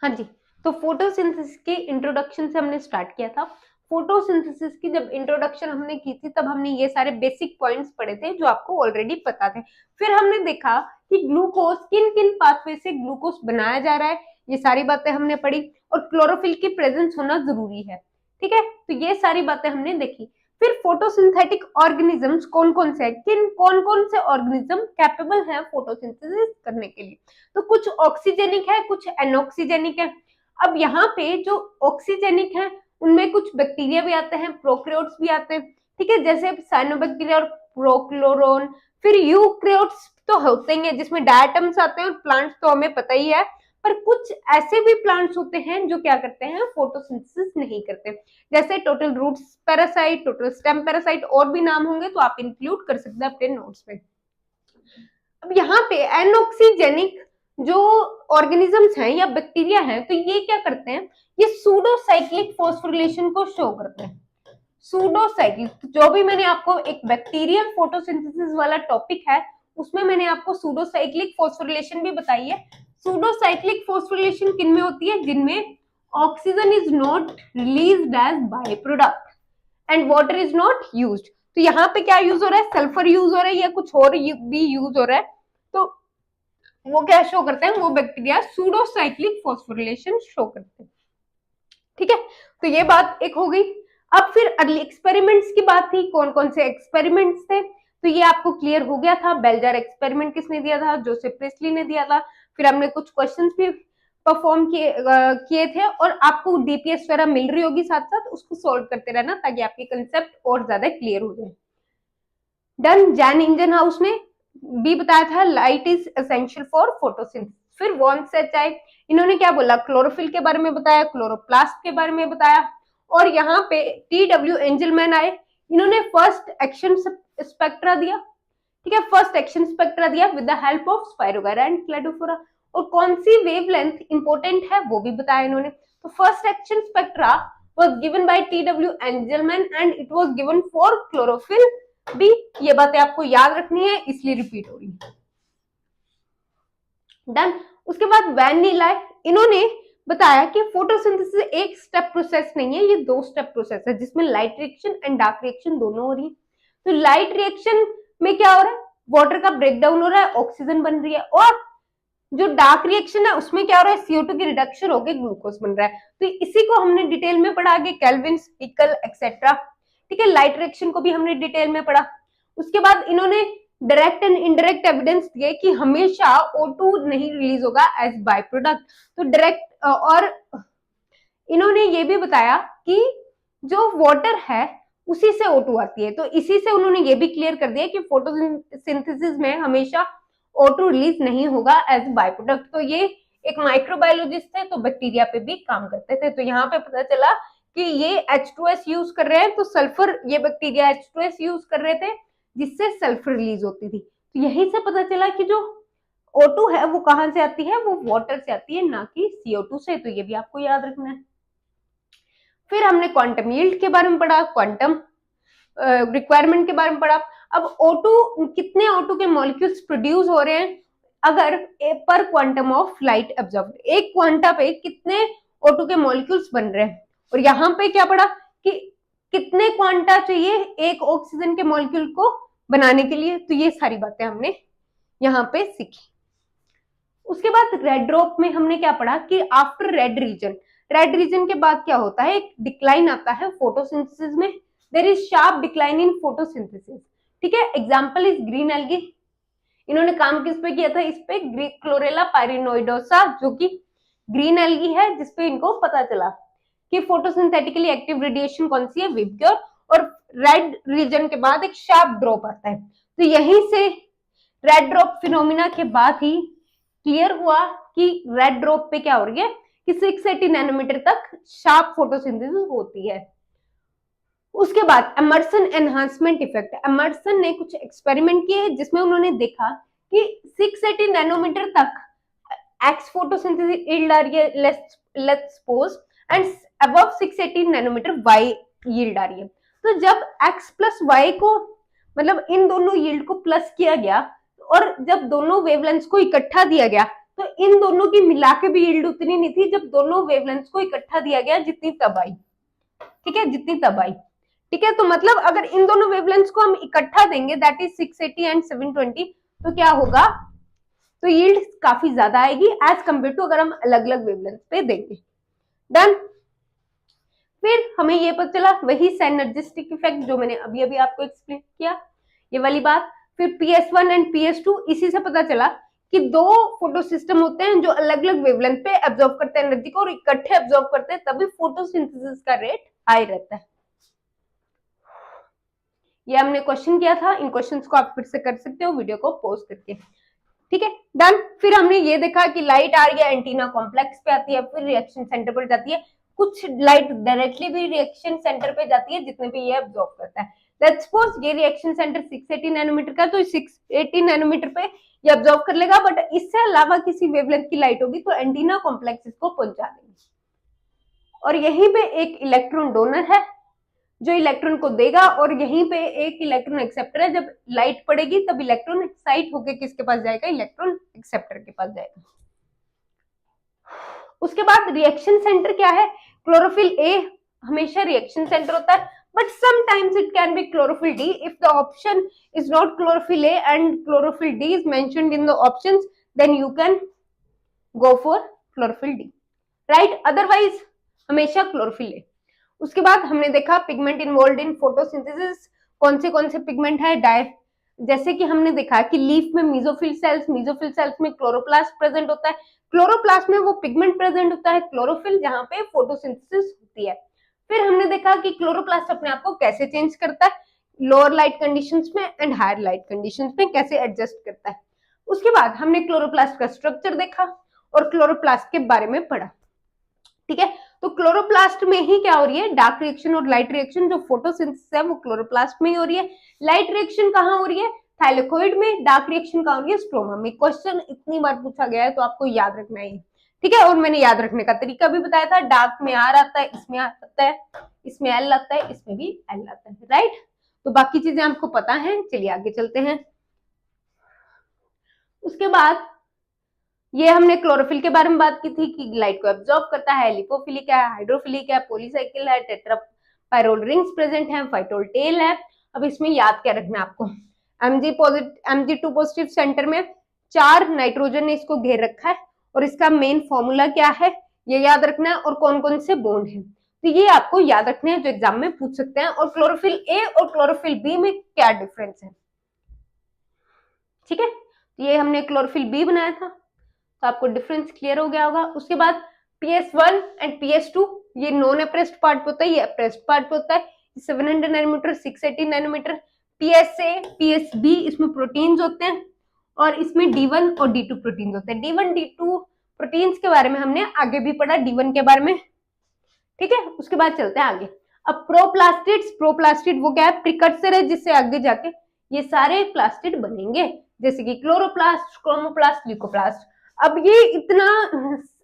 हाँ जी, तो फोटोसिंथेसिस के इंट्रोडक्शन से हमने स्टार्ट किया था। फोटोसिंथेसिस की जब इंट्रोडक्शन हमने की थी तब हमने ये सारे बेसिक पॉइंट्स पढ़े थे जो आपको ऑलरेडी पता थे। फिर हमने देखा कि ग्लूकोज किन किन पाथवे से ग्लूकोज बनाया जा रहा है, ये सारी बातें हमने पढ़ी, और क्लोरोफिल की प्रेजेंस होना जरूरी है। ठीक है, तो ये सारी बातें हमने देखी। फिर फोटोसिंथेटिक ऑर्गेनिजम्स कौन कौन से हैं, कौन कौन से ऑर्गेनिज्म कैपेबल है फोटोसिंथेसिस करने के लिए। तो कुछ ऑक्सीजेनिक है, कुछ एनऑक्सीजेनिक है। अब यहाँ पे जो ऑक्सीजेनिक है उनमें कुछ बैक्टीरिया भी आते हैं, प्रोकैरियोट्स भी आते हैं। ठीक है, जैसे साइनोबैक्टीरिया और प्रोक्लोरोन। फिर यूकैरियोट्स तो होते ही हैं जिसमें डायटम्स आते हैं, और प्लांट्स तो हमें पता ही है। पर कुछ ऐसे भी प्लांट्स होते हैं जो क्या करते हैं? फोटोसिंथेसिस नहीं करते, जैसे total roots parasite, total stem parasite, और भी नाम होंगे तो आप इंक्लूड कर सकते हैं अपने नोट्स में। अब यहाँ पे एनऑक्सीजेनिक जो ऑर्गेनिजम्स हैं या बैक्टीरिया हैं, तो ये क्या करते हैं? ये सूडोसाइक्लिक फॉस्फोरिलेशन को शो करते हैं। सूडोसाइक्लिक, जो भी मैंने आपको एक बैक्टीरियल फोटोसिंथेसिस वाला टॉपिक है उसमें मैंने आपको सूडोसाइक्लिक फॉस्फोरिलेशन भी बताई है। सूडोसाइक्लिक फॉस्फोरिलेशन किन में होती है? जिनमें oxygen is not released as byproduct and water is not used. तो यहाँ पे क्या यूज हो रहा है? सल्फर यूज हो रहा है या कुछ और भी यूज हो रहा है, तो वो क्या शो करते हैं? वो बैक्टीरिया सूडोसाइक्लिक फॉस्फोरिलेशन शो करते हैं। ठीक है, तो ये बात एक हो गई। अब फिर अगली एक्सपेरिमेंट्स की बात थी, कौन कौन से एक्सपेरिमेंट्स थे, तो ये आपको क्लियर हो गया था। बेल्जर एक्सपेरिमेंट किसने दिया था? जोसेफ प्रेस्ली ने दिया था। फिर हमने कुछ क्वेश्चंस भी परफॉर्म किए थे, और आपको डीपीएस वगैरह मिल रही होगी साथ साथ, उसको सॉल्व करते रहना ताकि आपके कंसेप्ट और ज्यादा क्लियर हो जाए। डन। जैन इंजनहाउस ने भी बताया था light is essential for photosynthesis. फिर वॉन सेचाई, इन्होंने क्या बोला? क्लोरोफिल के बारे में बताया, क्लोरोप्लास्ट के बारे में बताया। और यहाँ पे टी.डब्ल्यू. एंजलमैन आए, इन्होंने फर्स्ट एक्शन स्पेक्ट्रा दिया। ठीक है, फर्स्ट एक्शन स्पेक्ट्रा दिया with the help of spirogyra and Cladophora. और कौन सी वेवलेंथ इंपॉर्टेंट है वो भी बताया इन्होंने। तो first action spectra was given by T.W. Engelmann and it was given for chlorophyll भी। ये बातें आपको याद रखनी है इसलिए रिपीट हो रही है। डन। उसके बाद वैन नीलाय, इन्होंने बताया कि फोटोसिंथेसिस एक स्टेप प्रोसेस नहीं है, ये 2 स्टेप प्रोसेस है जिसमें light reaction and dark reaction दोनों हो रही है। तो लाइट रिएक्शन में क्या हो रहा है? वाटर का ब्रेकडाउन हो रहा है, ऑक्सीजन बन रही है, और जो डार्क रिएक्शन है उसमें क्या हो रहा है? CO2 की रिडक्शन होकर ग्लूकोज बन रहा है। तो इसी को हमने डिटेल में पढ़ा आगे, केल्विन, हिकल एक्सेट्रा। ठीक है, लाइट रिएक्शन को भी हमने डिटेल में पढ़ा। उसके बाद इन्होंने डायरेक्ट एंड इनडायरेक्ट एविडेंस दिए कि हमेशा O2 नहीं रिलीज होगा एज बाय प्रोडक्ट। तो डायरेक्ट, और इन्होंने ये भी बताया कि जो वाटर है उसी से O2 आती है। तो इसी से उन्होंने ये भी क्लियर कर दिया कि फोटोसिंथेसिस में हमेशा O2 रिलीज नहीं होगा एज बाय प्रोडक्ट। तो ये एक माइक्रोबायोलॉजिस्ट थे, तो बैक्टीरिया पे भी काम करते थे। तो यहाँ पे पता चला कि ये H2S यूज कर रहे हैं, तो सल्फर, ये बैक्टीरिया H2S यूज कर रहे थे जिससे सल्फर रिलीज होती थी। तो यहीं से पता चला कि जो O2 है वो कहां से आती है, वो वाटर से आती है, ना कि CO2 से। तो ये भी आपको याद रखना है। फिर हमने क्वांटम यील्ड के बारे में पढ़ा, क्वांटम रिक्वायरमेंट के बारे में पढ़ा। अब O2, कितने O2 के मॉलिक्यूल्स प्रोड्यूस हो रहे हैं अगर पर क्वांटम ऑफ लाइट एब्जॉर्ब, एक क्वांटा पे कितने O2 के मॉलिक्यूल्स बन रहे हैं। और यहाँ पे क्या पढ़ा कि कितने क्वांटा चाहिए एक ऑक्सीजन के मॉलिक्यूल को बनाने के लिए। तो ये सारी बातें हमने यहाँ पे सीखी। उसके बाद रेड ड्रॉप में हमने क्या पढ़ा कि आफ्टर रेड रीजन के बाद क्या होता है, एक डिक्लाइन आता है फोटोसिंथेसिस में। There is sharp decline in photosynthesis. ठीक है, एग्जांपल इज ग्रीन एल्गी। इन्होंने काम किस पे किया था, इस पे क्लोरेला पायरिनोइडोसा, जो कि ग्रीन एल्गी है, जिसपे इनको पता चला कि फोटोसिंथेटिकली एक्टिव रेडिएशन कौन सी है, विबग्योर। और रेड रीजन के बाद एक शार्प ड्रॉप आता है। तो यहीं से रेड ड्रॉप फिनोमिना के बाद ही क्लियर हुआ कि रेड ड्रॉप पे क्या हो रही है कि 680 नैनोमीटर तक शार्प फोटोसिंथेसिस होती है। उसके बाद एमर्सन एनहांसमेंट इफेक्ट। एमर्सन ने कुछ एक्सपेरिमेंट किए जिसमें उन्होंने देखा कि 680 नैनोमीटर तक एक्स फोटोसिंथेसिस यील्ड आ रही है, let's suppose, and above 680 nanometre Y yield आ रही है। तो जब एक्स प्लस वाई को, मतलब इन दोनों यील्ड को प्लस किया गया और जब दोनों वेवलेंथ्स को इकट्ठा दिया गया, तो इन दोनों की मिला के भी यील्ड उतनी नहीं थी जब दोनों वेवलेंथ्स को इकट्ठा दिया गया जितनी तब आई। ठीक है, जितनी तब आई। ठीक है, तो मतलब अगर इन दोनों वेवलेंथ्स को हम इकट्ठा देंगे, दैट इज 680 एंड 720, तो क्या होगा, तो यील्ड काफी ज्यादा आएगी एज कंपेयर टू अगर हम अलग अलग वेवलेंथ पे देंगे। डन। फिर हमें ये पता चला वही सिनर्जिस्टिक इफेक्ट जो मैंने अभी अभी आपको एक्सप्लेन किया, ये वाली बात। फिर PS1 एंड PS2, इसी से पता चला कि दो फोटो सिस्टम होते हैं जो अलग अलग वेवलेंथ पे एब्जॉर्ब करते हैं एनर्जी को और इकट्ठे एब्जॉर्ब करते हैं, तभी फोटोसिंथेसिस का रेट हाई रहता है। ये हमने क्वेश्चन किया था, इन क्वेश्चंस को आप फिर से कर सकते हो वीडियो को पॉज करके। ठीक है, डन। फिर हमने ये देखा कि लाइट आ रही है, एंटीना कॉम्प्लेक्स पे आती है, फिर रिएक्शन सेंटर पर जाती है। कुछ लाइट डायरेक्टली भी रिएक्शन सेंटर पे जाती है जितने पे ये एब्जॉर्ब करता है। लेट्स सपोज ये रिएक्शन सेंटर 680 नैनोमीटर का, तो 680 नैनोमीटर पे ये एब्जॉर्ब कर लेगा, बट इससे अलावा किसी वेवलेंथ की लाइट होगी तो एंटीना कॉम्प्लेक्स इसको पहुंचा देंगे। और यहीं पे एक इलेक्ट्रॉन डोनर है जो इलेक्ट्रॉन को देगा, और यहीं पे एक इलेक्ट्रॉन एक्सेप्टर है। जब लाइट पड़ेगी तब इलेक्ट्रॉन एक्साइट होकर किसके पास जाएगा, इलेक्ट्रॉन एक्सेप्टर के पास जाएगा। उसके बाद रिएक्शन सेंटर क्या है, क्लोरोफिल ए हमेशा रिएक्शन सेंटर होता है, but sometimes it can be chlorophyll D if the option is not chlorophyll A and chlorophyll D is mentioned in the options, then you can go for chlorophyll D, right, otherwise हमेशा chlorophyll A. उसके बाद हमने देखा pigment involve in photosynthesis, कौन से pigment है, जैसे कि हमने देखा कि लीफ में मेसोफिल सेल्स में क्लोरोप्लास्ट प्रेजेंट होता है, क्लोरोप्लास्ट में वो पिगमेंट प्रेजेंट होता है क्लोरोफिल, जहां पे फोटोसिंथेसिस होती है। फिर हमने देखा कि क्लोरोप्लास्ट अपने आप को कैसे चेंज करता है, लोअर लाइट कंडीशंस में एंड हायर लाइट कंडीशंस में कैसे एडजस्ट करता है। उसके बाद हमने क्लोरोप्लास्ट का स्ट्रक्चर देखा और क्लोरोप्लास्ट के बारे में पढ़ा। ठीक है, तो क्लोरोप्लास्ट में ही क्या हो रही है, डार्क रिएक्शन और लाइट रिएक्शन, जो फोटोसिंथेसिस है वो क्लोरोप्लास्ट में ही हो रही है। लाइट रिएक्शन कहाँ हो रही है, थाइलेकोइड में, डार्क रिएक्शन कहाँ हो रही है, स्ट्रोमा में। क्वेश्चन इतनी बार पूछा गया है तो आपको याद रखना है। ठीक है, और मैंने याद रखने का तरीका भी बताया था, डार्क में आर आता है, इसमें आर आता है, इसमें एल आता है, इसमें भी एल आता है, राइट। तो बाकी चीजें आपको पता है, चलिए आगे चलते हैं। उसके बाद ये हमने क्लोरोफिल के बारे में बात की थी कि लाइट को एब्जॉर्ब करता है, लिपोफिलिक है, हाइड्रोफिलिक है, पॉलीसाइकिल है, टेट्रापायरोल रिंग्स प्रेजेंट है, फाइटोल टेल है। अब इसमें याद क्या रखना है आपको, Mg2 पॉजिटिव सेंटर में 4 नाइट्रोजन ने इसको घेर रखा है और इसका मेन फॉर्मूला क्या है ये याद रखना है, और कौन कौन से बॉन्ड है तो ये आपको याद रखने हैं जो एग्जाम में पूछ सकते हैं। और क्लोरोफिल ए और क्लोरोफिल बी में क्या डिफरेंस है, ठीक है, तो ये हमने क्लोरोफिल बी बनाया था तो आपको डिफरेंस क्लियर हो गया होगा। उसके बाद PS1 एंड PS2 ये नॉन अप्रेस्ड पार्ट पे होता है, ये अप्रेस्ड पार्ट पे होता है, 700 नैनोमीटर, 680 नैनोमीटर। PSA, PSB इसमें प्रोटीन्स होते हैं और इसमें D1 और D2 प्रोटीन्स होते हैं। D1 D2 प्रोटीन्स के बारे में हमने आगे भी पढ़ा, D1 के बारे में, ठीक है। उसके बाद चलते हैं आगे। अब प्रोप्लास्टिड्स, प्रोप्लास्टिड वो क्या है, प्रिकर्सर है जिससे आगे जाके ये सारे प्लास्टिड बनेंगे, जैसे कि क्लोरोप्लास्ट, क्रोमोप्लास्ट, ल्यूकोप्लास्ट। अब ये इतना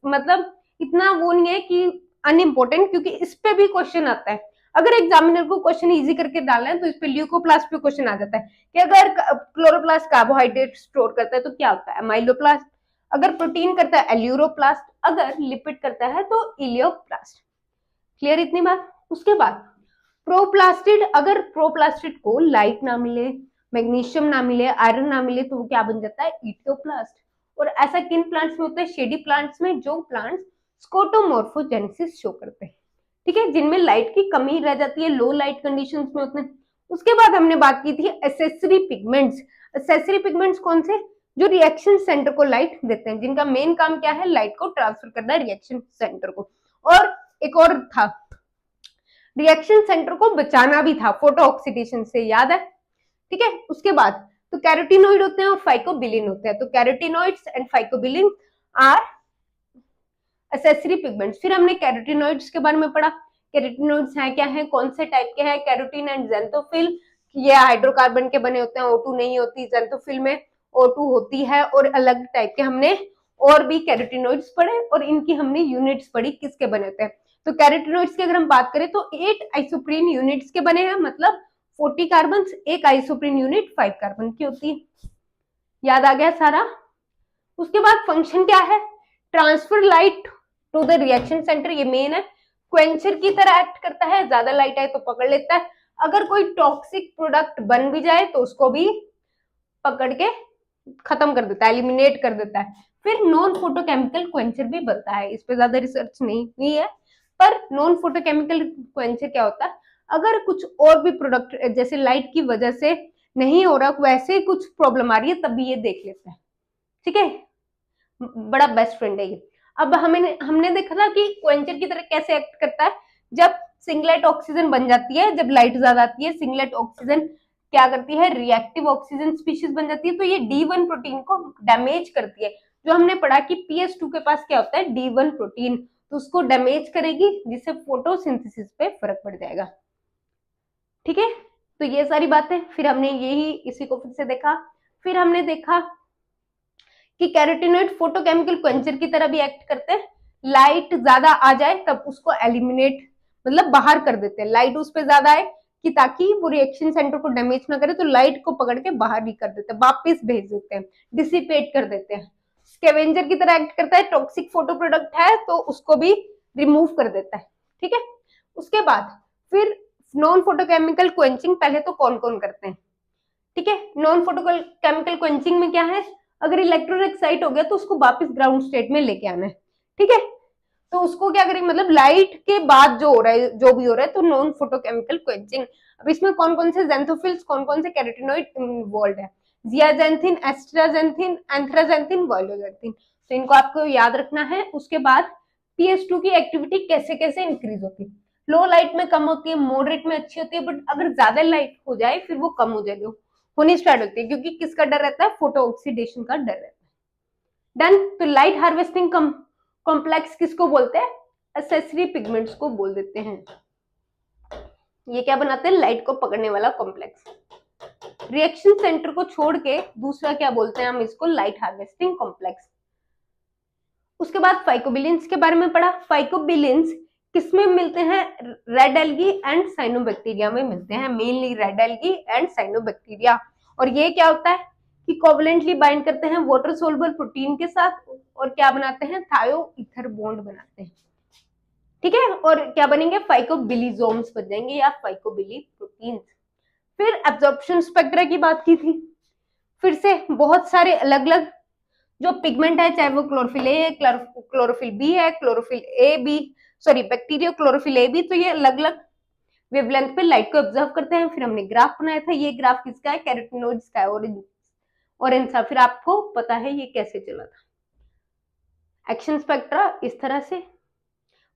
मतलब इतना वो नहीं है कि अनइम्पोर्टेंट, क्योंकि इस पे भी क्वेश्चन आता है। अगर एग्जामिनर को क्वेश्चन इजी करके डालना है तो इस पे ल्यूकोप्लास्ट पे क्वेश्चन आ जाता है कि अगर क्लोरोप्लास्ट कार्बोहाइड्रेट स्टोर करता है तो क्या होता है, अमाइलोप्लास्ट। अगर प्रोटीन करता है एल्यूरोप्लास्ट, अगर लिपिड करता है तो इलियोप्लास्ट। क्लियर इतनी बात। उसके बाद प्रोप्लास्टिड, अगर प्रोप्लास्टिड को लाइट ना मिले, मैग्नीशियम ना मिले, आयरन ना मिले तो वो क्या बन जाता है, इथियोप्लास्ट। और ऐसा किन प्लांट्स में होता है, शेडी प्लांट्स में, जो प्लांट्स स्कोटोमोर्फोजेनेसिस शो करते हैं, ठीक है, जिनमें लाइट की कमी रह जाती है, लो लाइट कंडीशंस में होते हैं। उसके बाद हमने बात की थी एसेसरी पिगमेंट्स। एसेसरी पिगमेंट्स कौन से, जो रिएक्शन सेंटर को लाइट देते हैं, जिनका मेन काम क्या है, लाइट को ट्रांसफर करना है रिएक्शन सेंटर को। और एक और था, रिएक्शन सेंटर को बचाना भी था फोटो ऑक्सीडेशन से, याद है, ठीक है। उसके बाद तो कैरोटिनॉइड होते हैं और फाइकोबिलिन होते हैं। तो carotenoids and phycobilin are accessory pigments. फिर हमने कैरोटिनॉइड्स के बारे में पढ़ा, कैरोटिनॉइड्स हैं क्या है, कौन से टाइप के हैं, कैरोटीन एंड ज़ेंथोफिल। ये हाइड्रोकार्बन के बने होते हैं, O2 नहीं होती, ज़ेंथोफिल में O2 होती है। और अलग टाइप के हमने और भी कैरोटिनॉइड्स पढ़े और इनकी हमने यूनिट्स पढ़ी, किसके बने होते हैं। तो कैरोटिनॉइड्स की अगर हम बात करें तो 8 आइसोप्रीन यूनिट्स के बने हैं, मतलब 40 कार्बन, एक आइसोप्रीन यूनिट 5 कार्बन की होती है। याद आ गया सारा। उसके बाद फंक्शन क्या है, transfer light to the reaction centre, ये मेन है। क्वेंचर की तरह एक्ट करता है, ज्यादा लाइट आए तो पकड़ लेता है। अगर कोई टॉक्सिक प्रोडक्ट बन भी जाए तो उसको भी पकड़ के खत्म कर देता है, एलिमिनेट कर देता है। फिर नॉन फोटोकेमिकल क्वेंचर भी बनता है, इस पे ज्यादा रिसर्च नहीं हुई है, पर नॉन फोटोकेमिकल क्वेंचर क्या होता है, अगर कुछ और भी प्रोडक्ट जैसे लाइट की वजह से नहीं हो रहा, वैसे कुछ प्रॉब्लम आ रही है, तभी ये देख लेता है, ठीक है, बड़ा बेस्ट फ्रेंड है ये। अब हमने देखा था कि क्वेंचर की तरह कैसे एक्ट करता है, जब सिंगलेट ऑक्सीजन बन जाती है, जब लाइट ज्यादा आती है, सिंगलेट ऑक्सीजन क्या करती है, रिएक्टिव ऑक्सीजन स्पीशीज बन जाती है, तो ये D1 प्रोटीन को डैमेज करती है। जो हमने पढ़ा कि PS2 के पास क्या होता है, D1 प्रोटीन, तो उसको डैमेज करेगी, जिससे फोटोसिंथेसिस पे फर्क पड़ जाएगा, ठीक है। तो ये सारी बातें फिर हमने यही इसी को फिर से देखा। फिर हमने देखा कि कैरोटिनॉइड फोटोकेमिकल क्वेंचर की तरह भी एक्ट करते हैं, लाइट ज्यादा आ जाए तब उसको एलिमिनेट मतलब बाहर कर देते हैं, लाइट उस पर ज्यादा आए कि ताकि वो रिएक्शन सेंटर को डैमेज ना करे, तो लाइट को पकड़ के बाहर भी कर देते हैं, वापस भेज देते हैं, डिसिपेट कर देते हैं। स्कैवेंजर की तरह एक्ट करता है, टॉक्सिक फोटो प्रोडक्ट है तो उसको भी रिमूव कर देता है, ठीक है। उसके बाद फिर नॉन फोटोकेमिकल क्वेंचिंग पहले तो कौन कौन करते हैं, ठीक है। नॉन फोटोकेमिकल क्वेंचिंग में क्या है, अगर इलेक्ट्रॉनिक एक्साइट हो गया तो उसको वापस ग्राउंड स्टेट में लेके आना है, ठीक है। तो उसको क्या करेंगे, मतलब लाइट के बाद जो हो रहा है, जो भी हो रहा है, तो नॉन फोटोकेमिकल क्वेंचिंग। अब इसमें कौन कौन से ज़ेंथोफिल्स, कौन कौन से कैरोटिनॉइड इन्वॉल्व है, जियाजेंथिन, एस्ट्राजेंथिन, एंथ्राजेंथिन, वायलोजेंथिन, तो इनको आपको याद रखना है। उसके बाद PS2 की एक्टिविटी कैसे कैसे इंक्रीज होती है, लो लाइट में कम होती है, मॉडरेट में अच्छी होती है, बट अगर ज्यादा लाइट हो जाए फिर वो कम हो जाएगी, होनी स्टार्ट होती है, क्योंकि किसका डर रहता है, फोटो ऑक्सीडेशन का डर रहता है। डन। तो लाइट हार्वेस्टिंग कॉम्प्लेक्स किसको बोलते हैं, एसेसरी पिगमेंट्स को बोल देते हैं। ये क्या बनाते हैं, लाइट को पकड़ने वाला कॉम्प्लेक्स। रिएक्शन सेंटर को छोड़ के दूसरा क्या बोलते हैं हम इसको, लाइट हार्वेस्टिंग कॉम्प्लेक्स। उसके बाद फाइकोबिलिन्स के बारे में पढ़ा। फाइकोबिलिन्स किसमें मिलते हैं, रेड एल्गी एंड साइनोबैक्टीरिया में मिलते हैं, mainly red algae and cyanobacteria. और ये क्या होता है कि कोवलेंटली बाइंड करते हैं वाटर सोल्युबल प्रोटीन के साथ और क्या बनाते हैं, थायो ईथर बॉन्ड बनाते हैं, ठीक है। और क्या बनेंगे, फाइकोबिलिजोम्स बन जाएंगे या फाइकोबिली प्रोटीन्स। फिर एब्जॉर्प्शन स्पेक्ट्रा की बात की थी, फिर से बहुत सारे अलग अलग जो पिगमेंट है, चाहे वो क्लोरोफिल ए, क्लोरोफिल बी है, chlorophyll A B, sorry bacteria chlorophyll A B, तो ये अलग अलग वेवलेंथ पे लाइट को ऑब्जर्व करते हैं। फिर हमने ग्राफ बनाया था, ये ग्राफ किसका है, कैरोटिनॉइड्स का है, ऑरेंज सा। फिर आपको पता है ये कैसे चला था। एक्शन स्पेक्ट्रा इस तरह से,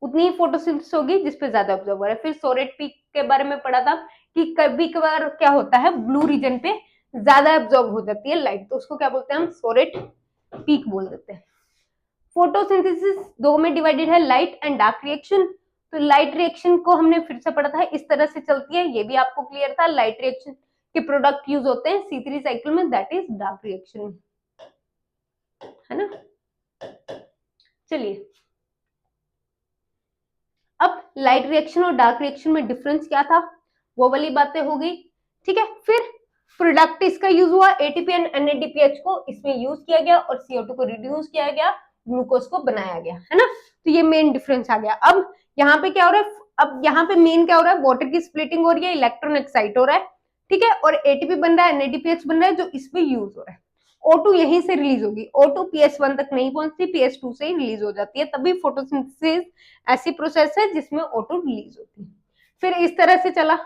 उतनी ही फोटोसिंथेसिस होगी जिसपे ज्यादा ऑब्जर्व हो रहा है। फिर सोरेट पीक के बारे में पढ़ा था कि कभी कभार क्या होता है, ब्लू रीजन पे ज्यादा एब्जॉर्ब हो जाती है लाइट, तो उसको क्या बोलते हैं हम, सोरेट पीक बोल देते हैं। फोटोसिंथेसिस दो में डिवाइडेड है, लाइट एंड डार्क रिएक्शन। तो लाइट रिएक्शन को हमने फिर से पढ़ा था, इस तरह से चलती है, ये भी आपको क्लियर था। लाइट रिएक्शन के प्रोडक्ट यूज होते हैं C3 साइकिल में, दैट इज डार्क रिएक्शन, है ना। चलिए, अब लाइट रिएक्शन और डार्क रिएक्शन में डिफरेंस क्या था, वो वाली बातें हो गई, ठीक है। फिर प्रोडक्ट इसका यूज हुआ, एटीपी एंड NADPH को इसमें यूज किया गया और CO2 को रिड्यूस किया गया, ग्लूकोज को बनाया गया, है ना। तो ये मेन डिफरेंस आ गया। अब यहाँ पे क्या हो रहा है, अब यहाँ पे मेन क्या हो रहा है, वाटर की स्प्लिटिंग हो रही है, इलेक्ट्रॉन एक्साइट हो रहा है, ठीक है, और एटीपी बन रहा है, NADPH बन रहा है, जो इसमें यूज हो रहा है। O2 यहीं से रिलीज होगी, O2 PS1 तक नहीं पहुंचती, PS2 से ही रिलीज हो जाती है, तभी फोटोसिंथेसिस ऐसी प्रोसेस है जिसमें O2 रिलीज होती है। फिर इस तरह से चला,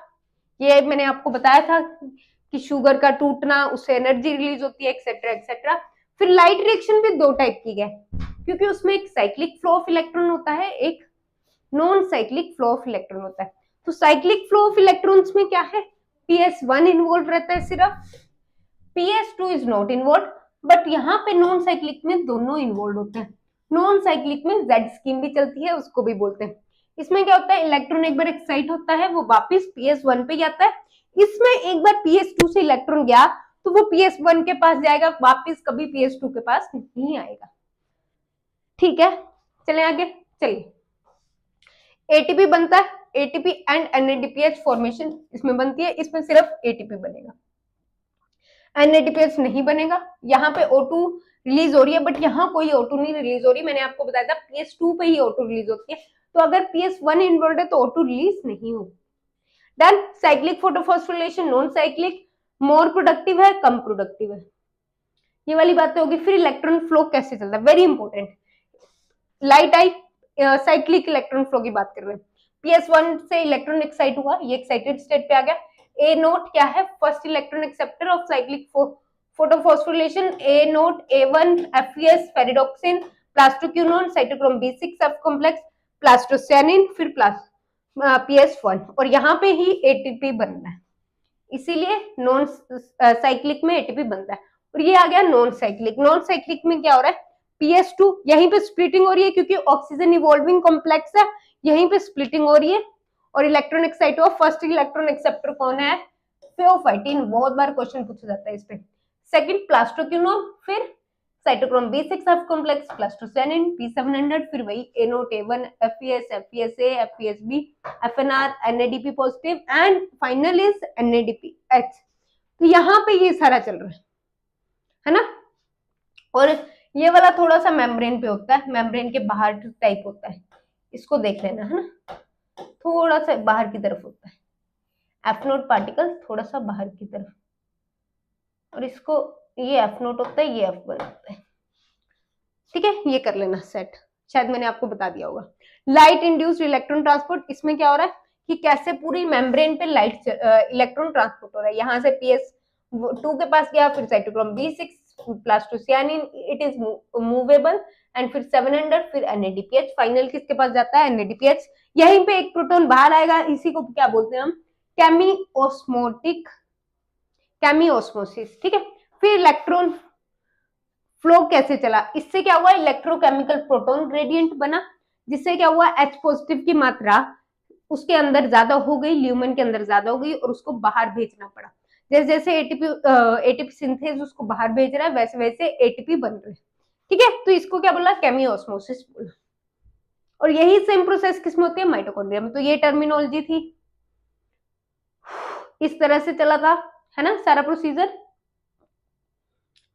ये मैंने आपको बताया था कि शुगर का टूटना, उससे एनर्जी रिलीज होती है, एक्सेट्रा एक्सेट्रा। फिर लाइट रिएक्शन भी दो टाइप की है, क्योंकि उसमें एक साइक्लिक फ्लो ऑफ इलेक्ट्रॉन होता है, एक non cyclic flow of electron होता है। तो साइक्लिक फ्लो ऑफ इलेक्ट्रॉन्स में क्या है, PS1 इन्वॉल्व रहता है सिर्फ, PS2 is not involve, but यहाँ पे नॉन साइक्लिक में दोनों इन्वॉल्व होते हैं। नॉन साइक्लिक में Z स्कीम भी चलती है, उसको भी बोलते हैं। इसमें क्या होता है, इलेक्ट्रॉन एक बार एक्साइट होता है, वो वापस PS1 पे जाता है। इसमें एक बार PS2 से इलेक्ट्रॉन गया तो वो PS1 के पास जाएगा, वापस कभी PS2 के पास नहीं आएगा, ठीक है। चले आगे, चलिए, एटीपी बनता है, एटीपी एंड NADPH फॉर्मेशन इसमें बनती है, इसमें सिर्फ एटीपी बनेगा, NADPH नहीं बनेगा। यहाँ पे O2 रिलीज हो रही है, बट यहाँ कोई O2 नहीं रिलीज हो रही, मैंने आपको बताया था PS2 पे ही O2 रिलीज होती है, तो अगर PS1 इन्वॉल्व है तो O2 रिलीज नहीं होगी। Then cyclic photophosphorylation, non cyclic, more productive है, कम प्रोडक्टिव है, ये वाली बातें होगी। फिर इलेक्ट्रॉन फ्लो कैसे चलता है, वेरी इंपॉर्टेंट। लाइट आई, साइक्लिक इलेक्ट्रॉन फ्लो की बात कर रहे हैं। PS1 से इलेक्ट्रॉन एक्साइट हुआ, ये एक्साइटेड स्टेट पे आ गया। A नोट क्या है, first electron acceptor of cyclic photophosphorylation, A note, A1, FeS, ferredoxin, plastoquinone, cytochrome B6 सब कॉम्प्लेक्स, प्लास्टोसियानिन, फिर PS1, और यहाँ पे ही ATP बनना है, इसीलिए नॉन साइक्लिक में एटीपी बनता है। और ये आ गया नॉन साइक्लिक। नॉन साइक्लिक में क्या हो रहा है, PS2 यहीं पे स्प्लिटिंग हो रही है, क्योंकि ऑक्सीजन इवॉल्विंग कॉम्प्लेक्स है, यहीं पे स्प्लिटिंग हो रही है, और इलेक्ट्रॉन एक्साइट हुआ। फर्स्ट इलेक्ट्रॉन एक्सेप्टर कौन है, फेओफाइटिन, बहुत बार क्वेश्चन पूछा जाता है इस पे। सेकंड प्लास्टोक्यूनोन, फिर साइटोक्रोम B6 सब कॉम्प्लेक्स, प्लास्टोसियानिन, P700, फिर वही A note, A1, FeS, FeSa, FeSb, FNR, NADP positive, and final is NADPH। तो यहाँ पे ये सारा चल रहा है ना। और ये वाला थोड़ा सा मेम्ब्रेन पे होता है, मेम्ब्रेन के बाहर टाइप होता है, इसको देख लेना, है ना, थोड़ा सा बाहर की तरफ होता है, F नोट पार्टिकल थोड़ा सा बाहर की तरफ, और इसको ये F नोट होता है, ये F1 होता है, ठीक है। ये कर लेना सेट, शायद मैंने आपको बता दिया होगा। लाइट इंड्यूस्ड इलेक्ट्रॉन ट्रांसपोर्ट, इसमें क्या हो रहा है कि कैसे पूरी मेम्ब्रेन पे लाइट इलेक्ट्रॉन ट्रांसपोर्ट हो रहा है, यहाँ से PS2 के पास गया, फिर cytochrome B6, plastocyanin, it is movable, and फिर 700, फिर NADPH, फाइनल किसके पास जाता है, NADPH। यहीं पे एक प्रोटॉन बाहर आएगा, इसी को क्या बोलते हैं हम, केमिओस्मोसिस, ठीक है। फिर इलेक्ट्रॉन फ्लो कैसे चला, इससे क्या हुआ, इलेक्ट्रोकेमिकल प्रोटॉन ग्रेडियंट बना, जिससे क्या हुआ, H पॉजिटिव की मात्रा उसके अंदर ज्यादा हो गई, ल्यूमेन के अंदर ज्यादा हो गई, और उसको बाहर भेजना पड़ा। जैसे जैसे एटीपी सिंथेज उसको बाहर भेज रहा है, वैसे वैसे एटीपी बन रहे हैं, ठीक है। तो इसको क्या बोला, केमिओस्मोसिस बोला। और यही सेम प्रोसेस किसमें होती है, माइटोकॉन्ड्रिया में। तो ये टर्मिनोलॉजी थी, इस तरह से चला था, है ना, सारा प्रोसीजर।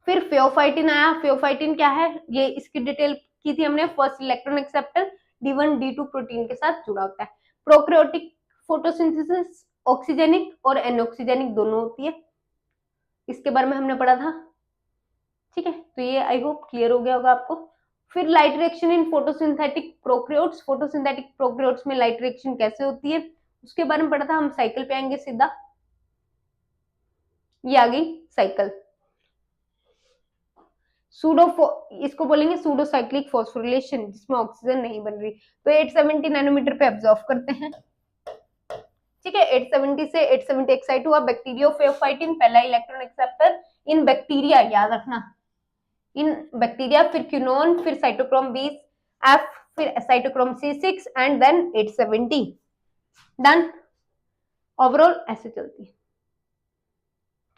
फिर फेओफाइटिन आया। फेओफाइटिन क्या है, ये इसकी डिटेल की थी हमने, first electron acceptor, D1 D2 protein के साथ जुड़ा होता है। प्रोकैरियोटिक फोटोसिंथेसिस ऑक्सीजेनिक और एनऑक्सीजेनिक दोनों होती है, इसके बारे में हमने पढ़ा था, ठीक है। तो ये आई होप क्लियर हो गया होगा आपको। फिर light reaction in photosynthetic prokaryotes, photosynthetic prokaryotes में लाइट रिएक्शन कैसे होती है उसके बारे में पढ़ा था, हम साइकिल पे आएंगे सीधा, ये आ गई साइकिल। इसको बोलेंगे सूडो साइक्लिक फॉस्फोरिलेशन, जिसमें ऑक्सीजन नहीं बन रही, तो 870 नैनोमीटर पे एब्जॉर्ब करते हैं, ठीक है। 870 से 870 एक्साइट हुआ, बैक्टीरियोफाइटिन पहला इलेक्ट्रॉन एक्सेप्टर इन बैक्टीरिया, याद रखना इन बैक्टीरिया, फिर क्यूनोन, फिर साइटोक्रोम 20 एफ, फिर cytochrome C6 and then 870 done. Overall ऐसे चलती है।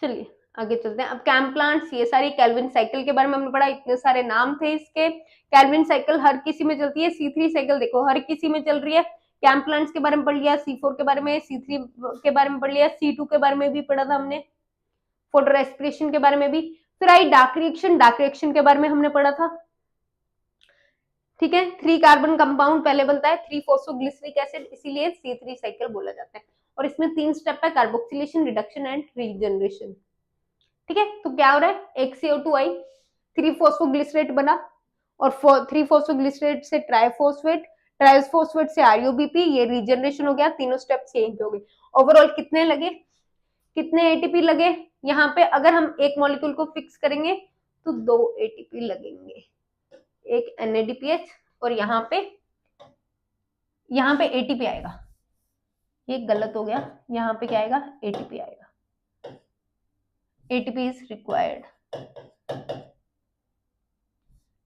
चलिए आगे चलते हैं। अब कैम प्लांट्स, ये सारी केल्विन साइकिल के बारे में हमने पढ़ा, इतने सारे नाम थे इसके। केल्विन साइकिल हर किसी में चलती है। C3 साइकिल देखो हर किसी में चल रही है। कैम प्लांट्स के बारे में पढ़ लिया, C4 के बारे में, C3 के बारे में पढ़ लिया, C2 के बारे में भी पढ़ा था हमने, फोटो रेस्पिरेशन के बारे में भी। फिर eye dark reaction, dark reaction के बारे में हमने पढ़ा था, ठीक है। 3 कार्बन कंपाउंड पहले बनता है 3 फॉस्फोग्लिसरिक एसिड, इसीलिए C3 साइकिल बोला जाता है। और इसमें 3 स्टेप है, कार्बोक्सिलेशन, रिडक्शन एंड रीजनरेशन, ठीक है। तो क्या हो रहा है, एक CO2 आई, 3 फॉस्फोग्लिसरेट बना, और 3 फॉस्फोग्लिसरेट से ट्राइफॉस्फेट, ट्राइफॉस्फेट से RUBP, ये रीजनरेशन हो गया, तीनों स्टेप चेंज हो गए। ओवरऑल कितने लगे, कितने ATP लगे, यहाँ पे अगर हम एक मॉलिक्यूल को फिक्स करेंगे तो 2 ATP लगेंगे, एक NADPH, और यहाँ पे ATP आएगा, ये गलत हो गया, यहाँ पे क्या आएगा, ATP आएगा। ATP is required,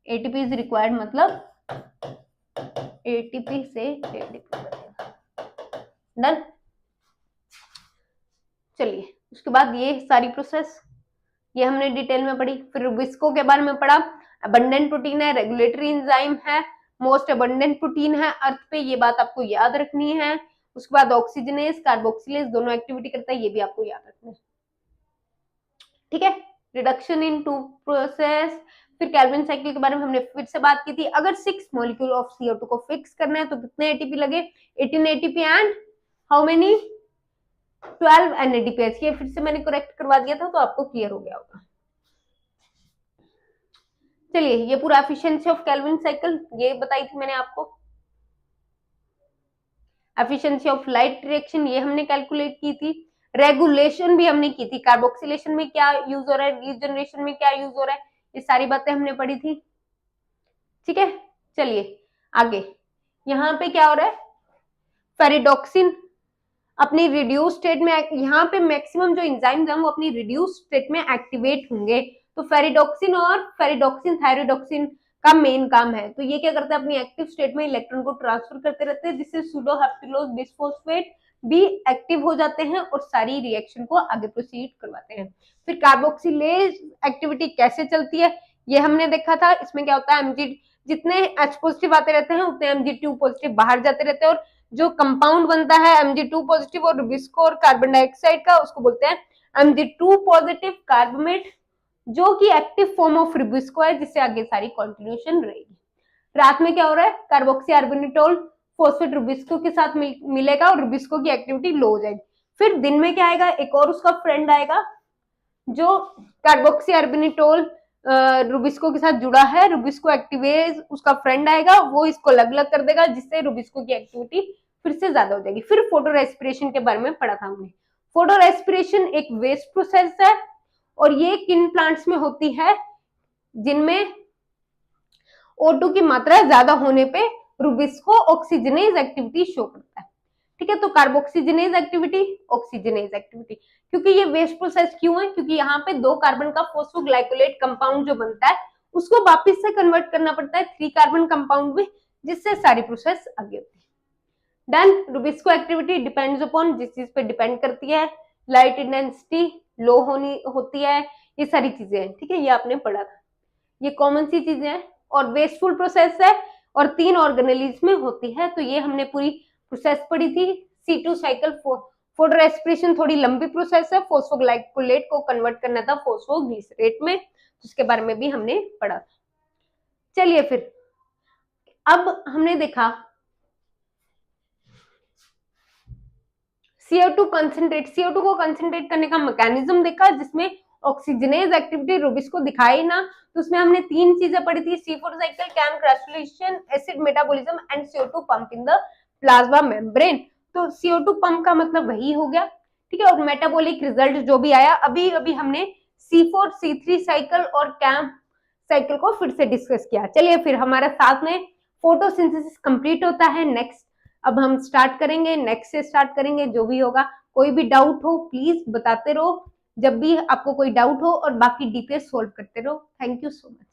ATP is required मतलब ATP से ADP बनेगा, डन। चलिए उसके बाद ये सारी प्रोसेस ये हमने डिटेल में पढ़ी। फिर रुबिस्को के बारे में पढ़ा, अबंडेंट प्रोटीन है, रेगुलेटरी एंजाइम है, मोस्ट अबंडेंट प्रोटीन है अर्थ पे, ये बात आपको याद रखनी है। उसके बाद ऑक्सीजनेस, कार्बोक्सिलेज दोनों एक्टिविटी करता है, ये भी आपको याद रखना है, ठीक है। Reduction in 2 process. फिर केल्विन साइकिल के बारे में हमने फिर से बात की थी, अगर 6 मॉलिक्यूल ऑफ CO2 को फिक्स करना है तो कितने ATP लगे, 18 ATP and how many, 12 NADPH। ये फिर से मैंने करेक्ट करवा दिया था तो आपको क्लियर हो गया होगा। चलिए ये पूरा एफिशिएंसी ऑफ केल्विन साइकिल ये बताई थी मैंने आपको। एफिशिएंसी ऑफ लाइट रिएक्शन ये हमने कैलकुलेट की थी। रेगुलेशन भी हमने की थी, कार्बोक्सिलेशन में क्या यूज हो रहा है, रीजनरेशन में क्या यूज हो रहा है, ये सारी बातें हमने पढ़ी थी, ठीक है। चलिए आगे, यहाँ पे क्या हो रहा है, फेरिडोक्सिन अपनी रिड्यूस स्टेट में, यहाँ पे मैक्सिमम जो एंजाइम्स हैं वो अपनी रिड्यूस स्टेट में एक्टिवेट होंगे। तो फेरिडोक्सिन और फेरिडोक्सिन थायरोडोक्सिन का मेन काम है, तो ये क्या करते हैं, अपनी एक्टिव स्टेट में इलेक्ट्रॉन को ट्रांसफर करते रहते हैं, जिससे सूडोहेप्टिलोज बिसफॉस्फेट भी एक्टिव हो जाते हैं और सारी रिएक्शन को आगे प्रोसीड करवाते हैं। फिर कार्बोक्सिलेज एक्टिविटी कैसे चलती है ये हमने देखा था। इसमें क्या होता है, Mg जितने H पॉजिटिव आते रहते हैं उतने Mg2 पॉजिटिव बाहर जाते रहते हैं, और जो कंपाउंड बनता है Mg2 पॉजिटिव और रुबिस्को और कार्बन डाइऑक्साइड का, उसको बोलते हैं Mg2 पॉजिटिव कार्बोमेट, जो कि एक्टिव फॉर्म ऑफ रुबिस्को है, जिससे आगे सारी कॉन्टिन्यूएशन रहेगी। रात में क्या हो रहा है, कार्बोक्सी आर्बिनिटोल फॉस्फेट रुबिस्को के साथ मिलेगा और रुबिस्को की एक्टिविटी लो हो जाएगी। फिर दिन में क्या आएगा, एक और उसका फ्रेंड आएगा जो कार्बोक्सी आर्बिनिटोल रुबिस्को के साथ जुड़ा है, रुबिस्को एक्टिवेज उसका फ्रेंड आएगा, वो इसको अलग अलग कर देगा, जिससे रुबिस्को की एक्टिविटी फिर से ज्यादा हो जाएगी। फिर फोटो रेस्पिरेशन के बारे में पढ़ा था हमने। फोटो रेस्पिरेशन एक वेस्ट प्रोसेस है, और ये किन प्लांट्स में होती है, जिनमें O2 की मात्रा ज्यादा होने पे रुबिस्को ऑक्सीजनेज एक्टिविटी शो करता है, ठीक है। तो कार्बोक्सीजनेज एक्टिविटी, ऑक्सीजनेज एक्टिविटी, क्योंकि ये वेस्ट प्रोसेस क्यों है, क्योंकि यहाँ पे 2 कार्बन का फॉस्फोग्लाइकोलेट कंपाउंड जो बनता है उसको वापस से कन्वर्ट करना पड़ता है 3 कार्बन कंपाउंड में, जिससे सारी प्रोसेस आगे होती है। Done. Rubisco activity depends upon, जिस चीज पे डिपेंड करती है, लाइट इंटेंसिटी लो होती है, ये सारी चीजें हैं, ठीक है। ये आपने पढ़ा था, ये कॉमन सी चीजें हैं, और वेस्टफुल प्रोसेस है और 3 ऑर्गेनेल्स में होती है, तो ये हमने पूरी प्रोसेस पढ़ी थी। C2 साइकिल फोटो रेस्पिरेशन थोड़ी लंबी प्रोसेस है, फॉस्फोग्लाइकोलेट को कन्वर्ट करना था फॉस्फोग्लिसरेट में, उसके बारे में भी हमने पढ़ा था। चलिए फिर अब हमने देखा CO2 कंसंट्रेट, CO2 को कंसंट्रेट करने का मैकेनिज्म देखा, जिसमें ऑक्सीजनेज एक्टिविटी रुबिस्को दिखाई ना, तो उसमें हमने 3 चीजें पढ़ी थी, C4 cycle, CAM crassulacean, acid metabolism and CO2 pump in the plasma membrane. तो CO2 पंप का मतलब वही हो गया, ठीक है। और मेटाबॉलिक रिजल्ट जो भी आया, अभी हमने C4 C3 साइकिल और कैम साइकिल को फिर से डिस्कस किया। चलिए फिर हमारे साथ में फोटोसिंथेसिस कंप्लीट होता है नेक्स्ट अब हम स्टार्ट करेंगे, नेक्स्ट से स्टार्ट करेंगे, जो भी होगा। कोई भी डाउट हो प्लीज बताते रहो, जब भी आपको कोई डाउट हो, और बाकी डीपीएस सोल्व करते रहो। Thank you so much.